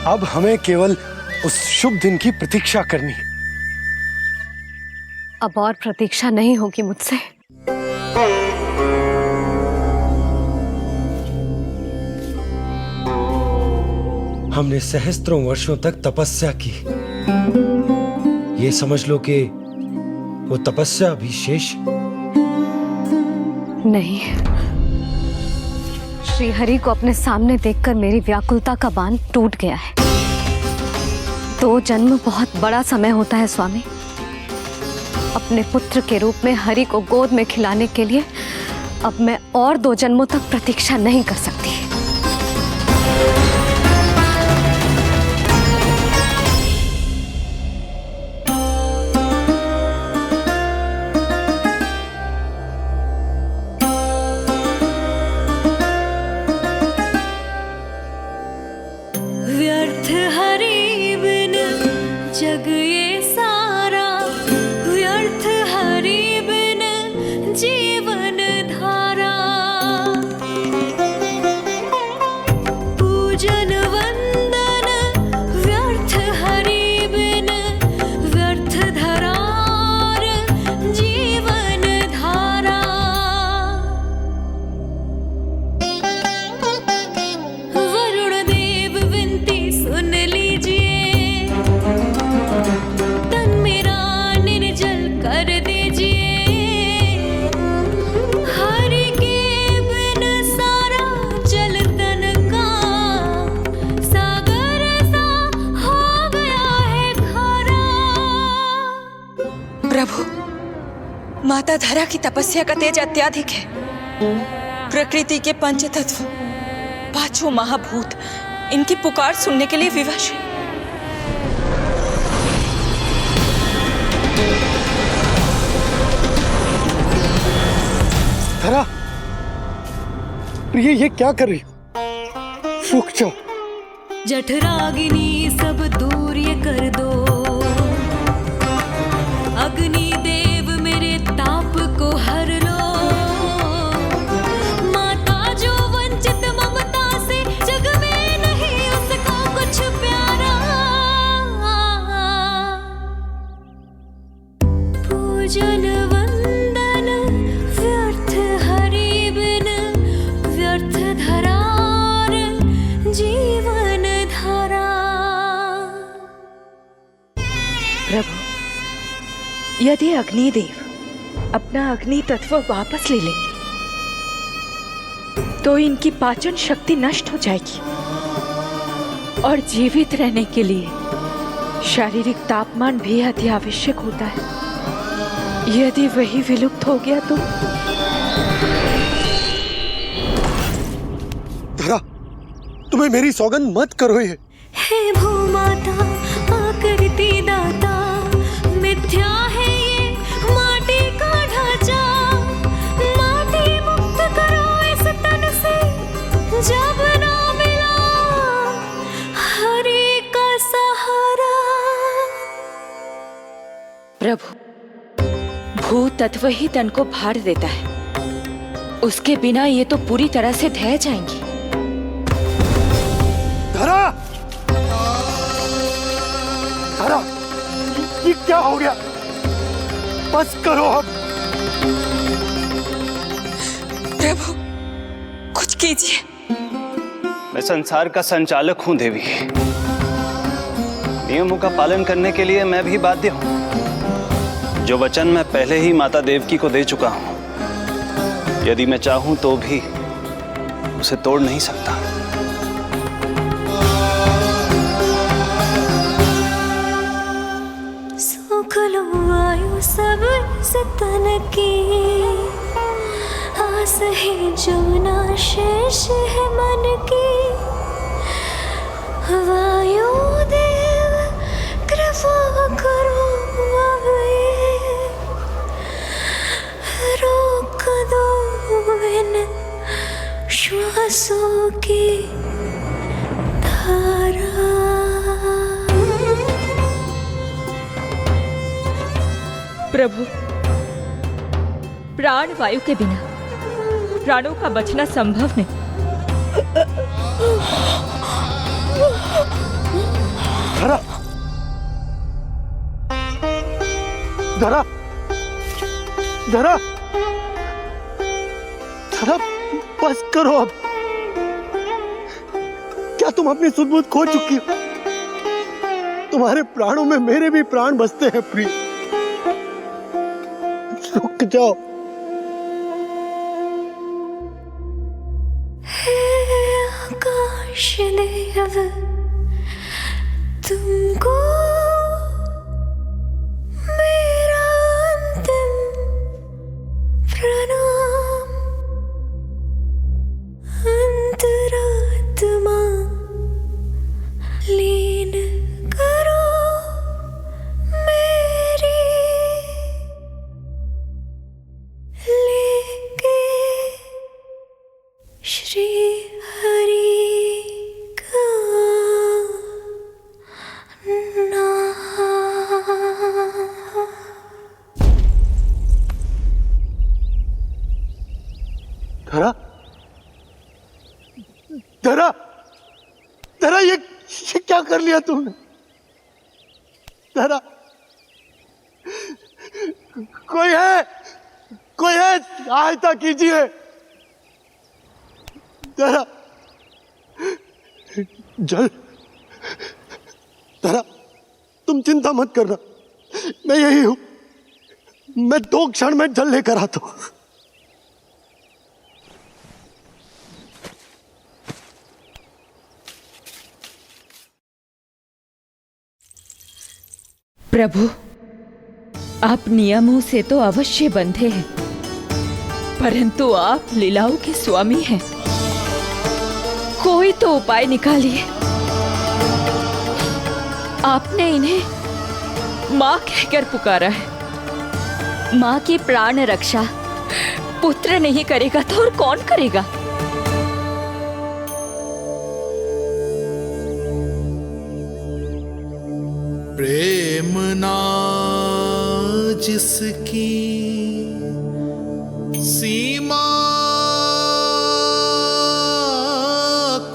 अब हमें केवल उस शुभ दिन की प्रतीक्षा करनी है। अब और प्रतीक्षा नहीं होगी मुझसे। हमने सहस्त्रों वर्षों तक तपस्या की, ये समझ लो कि वो तपस्या अभी शेष नहीं। श्री हरि को अपने सामने देखकर मेरी व्याकुलता का बांध टूट गया है। 2 जन्म बहुत बड़ा समय होता है स्वामी। अपने पुत्र के रूप में हरि को गोद में खिलाने के लिए अब मैं और 2 जन्मों तक प्रतीक्षा नहीं कर सकती। व्यर्थ हरि बिन जग ये सारा, व्यर्थ हरि बिन जीवन धारा। पूजन वंदन व्यर्थ हरि बिन, व्यर्थ धरार जीवन धारा। वरुण देव विनती सुन लीजिए, तन मेरा निर्जल कर दीजिए। हरि के बिन सारा जल तन का सागर सा हो गया है खारा। प्रभु, माता धरा की तपस्या का तेज अत्याधिक है। प्रकृति के पंचतत्व, 5 महाभूत इनकी पुकार सुनने के लिए विवश है। धरा, प्रिय, ये क्या कर रही हो? रुक जाओ। जठराग्नि सब दूर ये कर दो, अग्नि देव मेरे ताप को हर लो। माता जो वंचित ममता से, जग में नहीं उसका कुछ प्यारा। पूजन वंदन व्यर्थ हरि बिन, व्यर्थ धरार जीवन धारा। प्रभु, यदि अग्निदेव अपना अग्नि तत्व वापस ले लेंगे तो इनकी पाचन शक्ति नष्ट हो जाएगी और जीवित रहने के लिए शारीरिक तापमान भी अति आवश्यक होता है। यदि वही विलुप्त हो गया तो धरा, तुम्हें मेरी सौगंध मत करो ये। हे भूमाता आकृति दाता, मिथ्या है ये माटी का ढांचा। माटी मुक्त करो इस तन से, जब ना मिला हरि का सहारा। प्रभु, भू तत्व ही तन को भार देता है, उसके बिना ये तो पूरी तरह से ढह जाएंगी। धरा, धरा, ये क्या हो गया? बस करो अब। प्रभु, कुछ कीजिए। मैं संसार का संचालक हूं देवी, नियमों का पालन करने के लिए मैं भी बाध्य हूं। जो वचन मैं पहले ही माता देवकी को दे चुका हूं, यदि मैं चाहूं तो भी उसे तोड़ नहीं सकता। तन की आस है जो ना शेष है मन की। वायु देव कृपा करो अब ये रोक दो इन श्वासों की धारा। प्रभु, प्राण वायु के बिना प्राणों का बचना संभव नहीं। धरा, धरा, धरा, धरा, बस करो अब। क्या तुम अपनी सुध-बुध खो चुकी हो? तुम्हारे प्राणों में मेरे भी प्राण बसते हैं प्रिय। रुक जाओ। हे आकाश देव, तुमको मेरा अंतिम प्रणाम। अंतरात्मा लीन करो मेरी, लेके श्री हरि का धरा, धरा, धरा, ये क्या कर लिया तुमने? धरा, कोई है, कोई है, सहायता कीजिए। धरा, जल, धरा, तुम चिंता मत करना, मैं यही हूं। मैं 2 क्षण में जल लेकर आता हूं। प्रभु, आप नियमों से तो अवश्य बंधे हैं, परंतु आप लीलाओं के स्वामी हैं। कोई तो उपाय निकालिए। आपने इन्हें मां कहकर पुकारा है। मां की प्राण रक्षा पुत्र नहीं करेगा तो और कौन करेगा? प्रेम ना जिसकी सीमा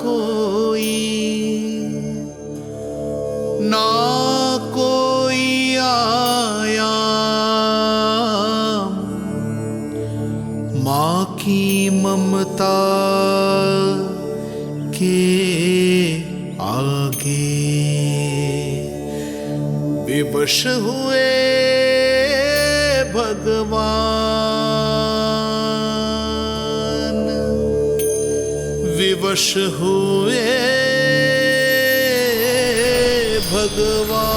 कोई, ना कोई आया माँ की ममता के आगे। विवश हुए भगवान, विवश हुए भगवान।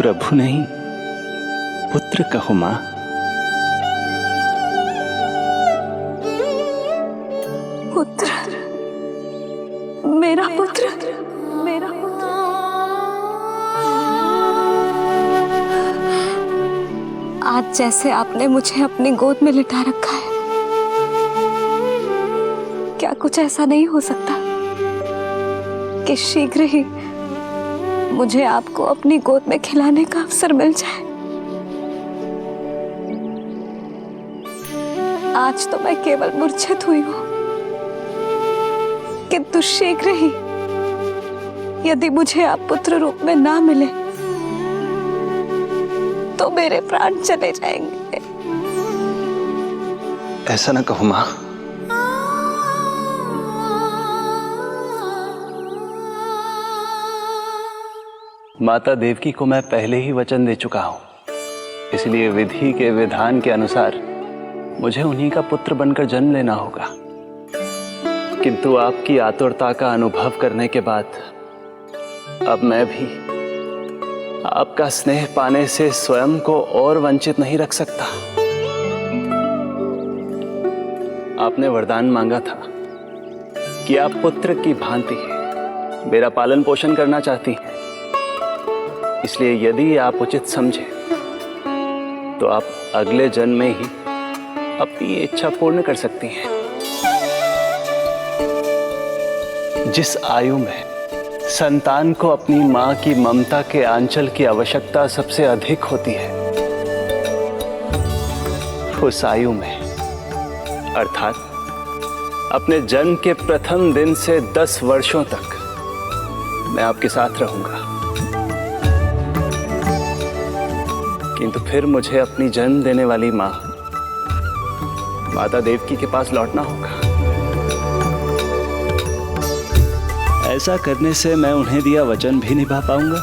प्रभु नहीं पुत्र कहो मां। पुत्र, मेरा पुत्र, मेरा पुत्र। आज जैसे आपने मुझे अपनी गोद में लिटा रखा है, क्या कुछ ऐसा नहीं हो सकता कि शीघ्र ही मुझे आपको अपनी गोद में खिलाने का अवसर मिल जाए? आज तो मैं केवल मूर्छित हुई हूं, किंतु शीघ्र ही यदि मुझे आप पुत्र रूप में ना मिले तो मेरे प्राण चले जाएंगे। ऐसा ना कहो मां। माता देवकी को मैं पहले ही वचन दे चुका हूं, इसलिए विधि के विधान के अनुसार मुझे उन्हीं का पुत्र बनकर जन्म लेना होगा। किंतु आपकी आतुरता का अनुभव करने के बाद अब मैं भी आपका स्नेह पाने से स्वयं को और वंचित नहीं रख सकता। आपने वरदान मांगा था कि आप पुत्र की भांति मेरा पालन पोषण करना चाहती हैं, इसलिए यदि आप उचित समझे तो आप अगले जन्म में ही अपनी इच्छा पूर्ण कर सकती हैं। जिस आयु में संतान को अपनी मां की ममता के आंचल की आवश्यकता सबसे अधिक होती है, उस आयु में अर्थात अपने जन्म के प्रथम दिन से 10 वर्षों तक मैं आपके साथ रहूंगा। किंतु फिर मुझे अपनी जन्म देने वाली मां माता देवकी के पास लौटना होगा। ऐसा करने से मैं उन्हें दिया वचन भी निभा पाऊंगा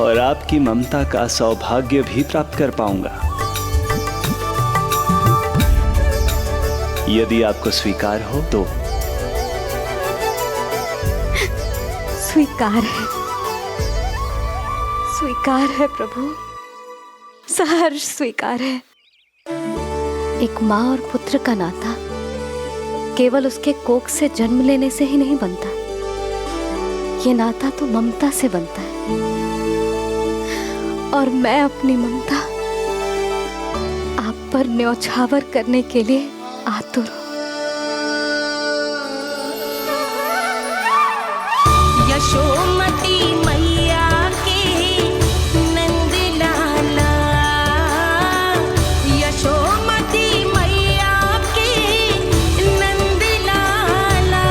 और आपकी ममता का सौभाग्य भी प्राप्त कर पाऊंगा। यदि आपको स्वीकार हो तो। स्वीकार है, स्वीकार है प्रभु, सहर्ष स्वीकार है। एक माँ और पुत्र का नाता केवल उसके कोख से जन्म लेने से ही नहीं बनता, ये नाता तो ममता से बनता है। और मैं अपनी ममता आप पर न्यौछावर करने के लिए आतुर हूं। यशोमती मैया के नंद लाला, यशोमती मैया के नंद लाला,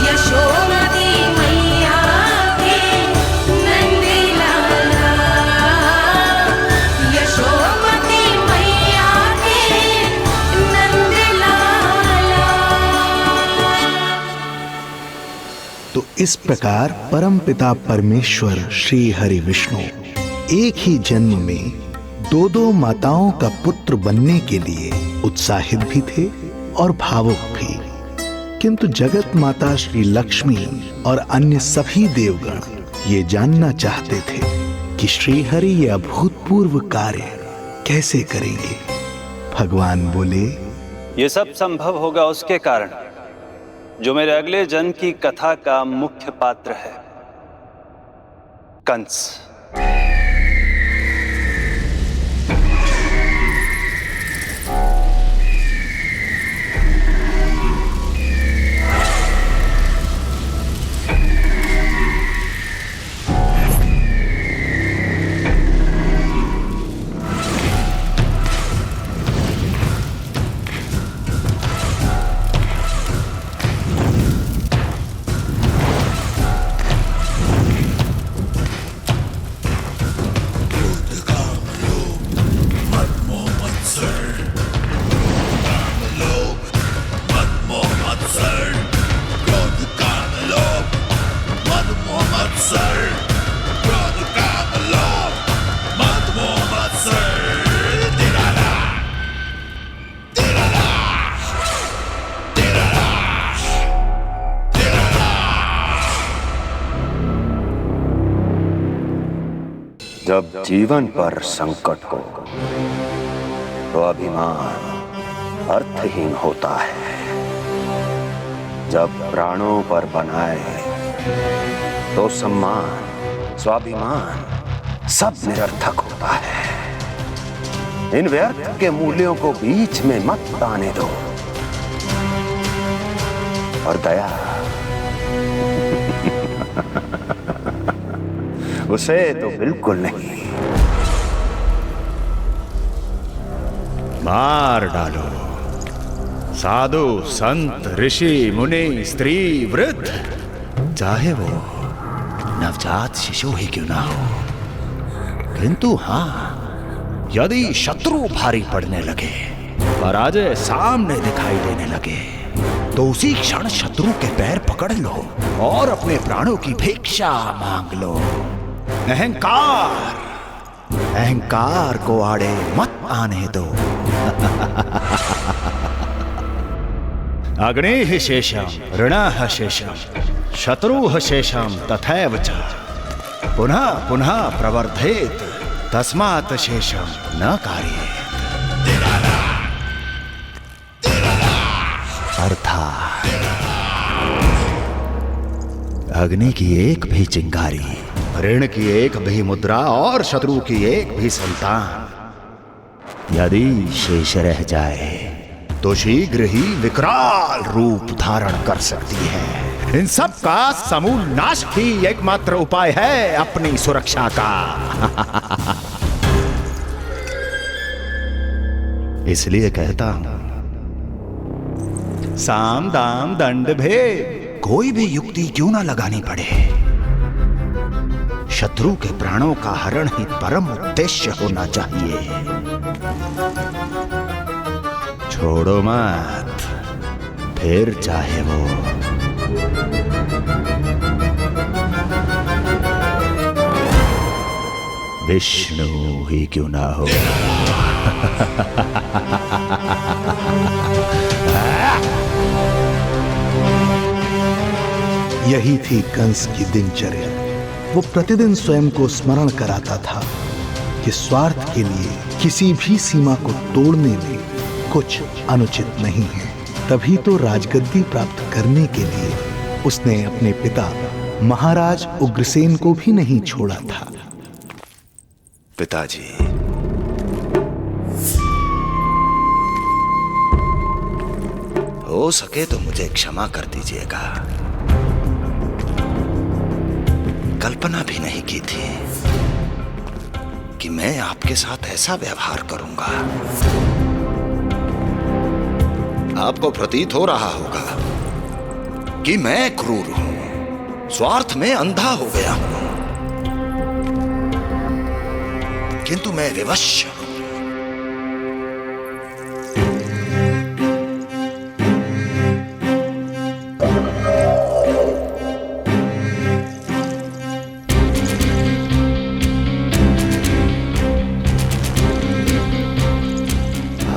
यशोमती मैया के नंद लाला, यशोमती मैया के नंद लाला। तो इस प्रकार परमपिता परमेश्वर श्री हरि विष्णु एक ही जन्म में दो माताओं का पुत्र बनने के लिए उत्साहित भी थे और भावुक भी। किंतु जगत माता श्री लक्ष्मी और अन्य सभी देवगण ये जानना चाहते थे कि श्री हरि ये अभूतपूर्व कार्य कैसे करेंगे। भगवान बोले, ये सब संभव होगा उसके कारण जो मेरे अगले जन्म की कथा का मुख्य पात्र है, कंस। जब जीवन पर संकट हो तो अभिमान अर्थहीन होता है। जब प्राणों पर बनाए तो सम्मान स्वाभिमान सब निरर्थक होता है। इन व्यर्थ के मूल्यों को बीच में मत आने दो। और दया उसे तो बिल्कुल नहीं। मार डालो साधु संत ऋषि मुनि स्त्री वृद्ध, चाहे वो नवजात शिशु ही क्यों ना हो। किंतु हाँ, यदि शत्रु भारी पड़ने लगे, पराजय सामने दिखाई देने लगे, तो उसी क्षण शत्रु के पैर पकड़ लो और अपने प्राणों की भिक्षा मांग लो। अहंकार को आड़े मत आने दो। अग्निः शेषम ऋणः शेषम शत्रुः शेषम तथैव च पुनः पुनः प्रवर्धेत तस्मात् शेषम न कार्येत। अर्थात अग्नि की एक भी चिंगारी, ऋण की एक भी मुद्रा और शत्रु की एक भी संतान यदि शेष रह जाए तो शीघ्र ही विकराल रूप धारण कर सकती है। इन सब का समूल नाश ही एकमात्र उपाय है अपनी सुरक्षा का। इसलिए कहता हूं, साम दाम दंड भेद कोई भी युक्ति क्यों ना लगानी पड़े, शत्रु के प्राणों का हरण ही परम उद्देश्य होना चाहिए। छोड़ो मत, फिर चाहे वो विष्णु ही क्यों ना हो। यही थी कंस की दिनचर्या। वो प्रतिदिन स्वयं को स्मरण कराता था कि स्वार्थ के लिए किसी भी सीमा को तोड़ने में कुछ अनुचित नहीं है। तभी तो राजगद्दी प्राप्त करने के लिए उसने अपने पिता महाराज उग्रसेन को भी नहीं छोड़ा था। पिताजी, हो सके तो मुझे क्षमा कर दीजिएगा। कल्पना भी नहीं की थी कि मैं आपके साथ ऐसा व्यवहार करूंगा। आपको प्रतीत हो रहा होगा कि मैं क्रूर हूं, स्वार्थ में अंधा हो गया हूं, किंतु मैं विवश हूं।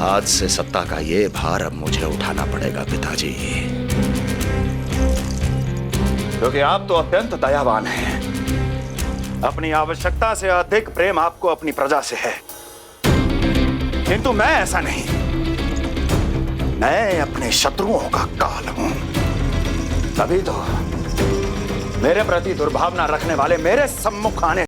आज से सत्ता का ये भार अब मुझे उठाना पड़ेगा पिताजी, क्योंकि आप तो अत्यंत दयावान हैं। अपनी आवश्यकता से अधिक प्रेम आपको अपनी प्रजा से है, किंतु मैं ऐसा नहीं। मैं अपने शत्रुओं का काल हूं। तभी तो मेरे प्रति दुर्भावना रखने वाले मेरे सम्मुख आने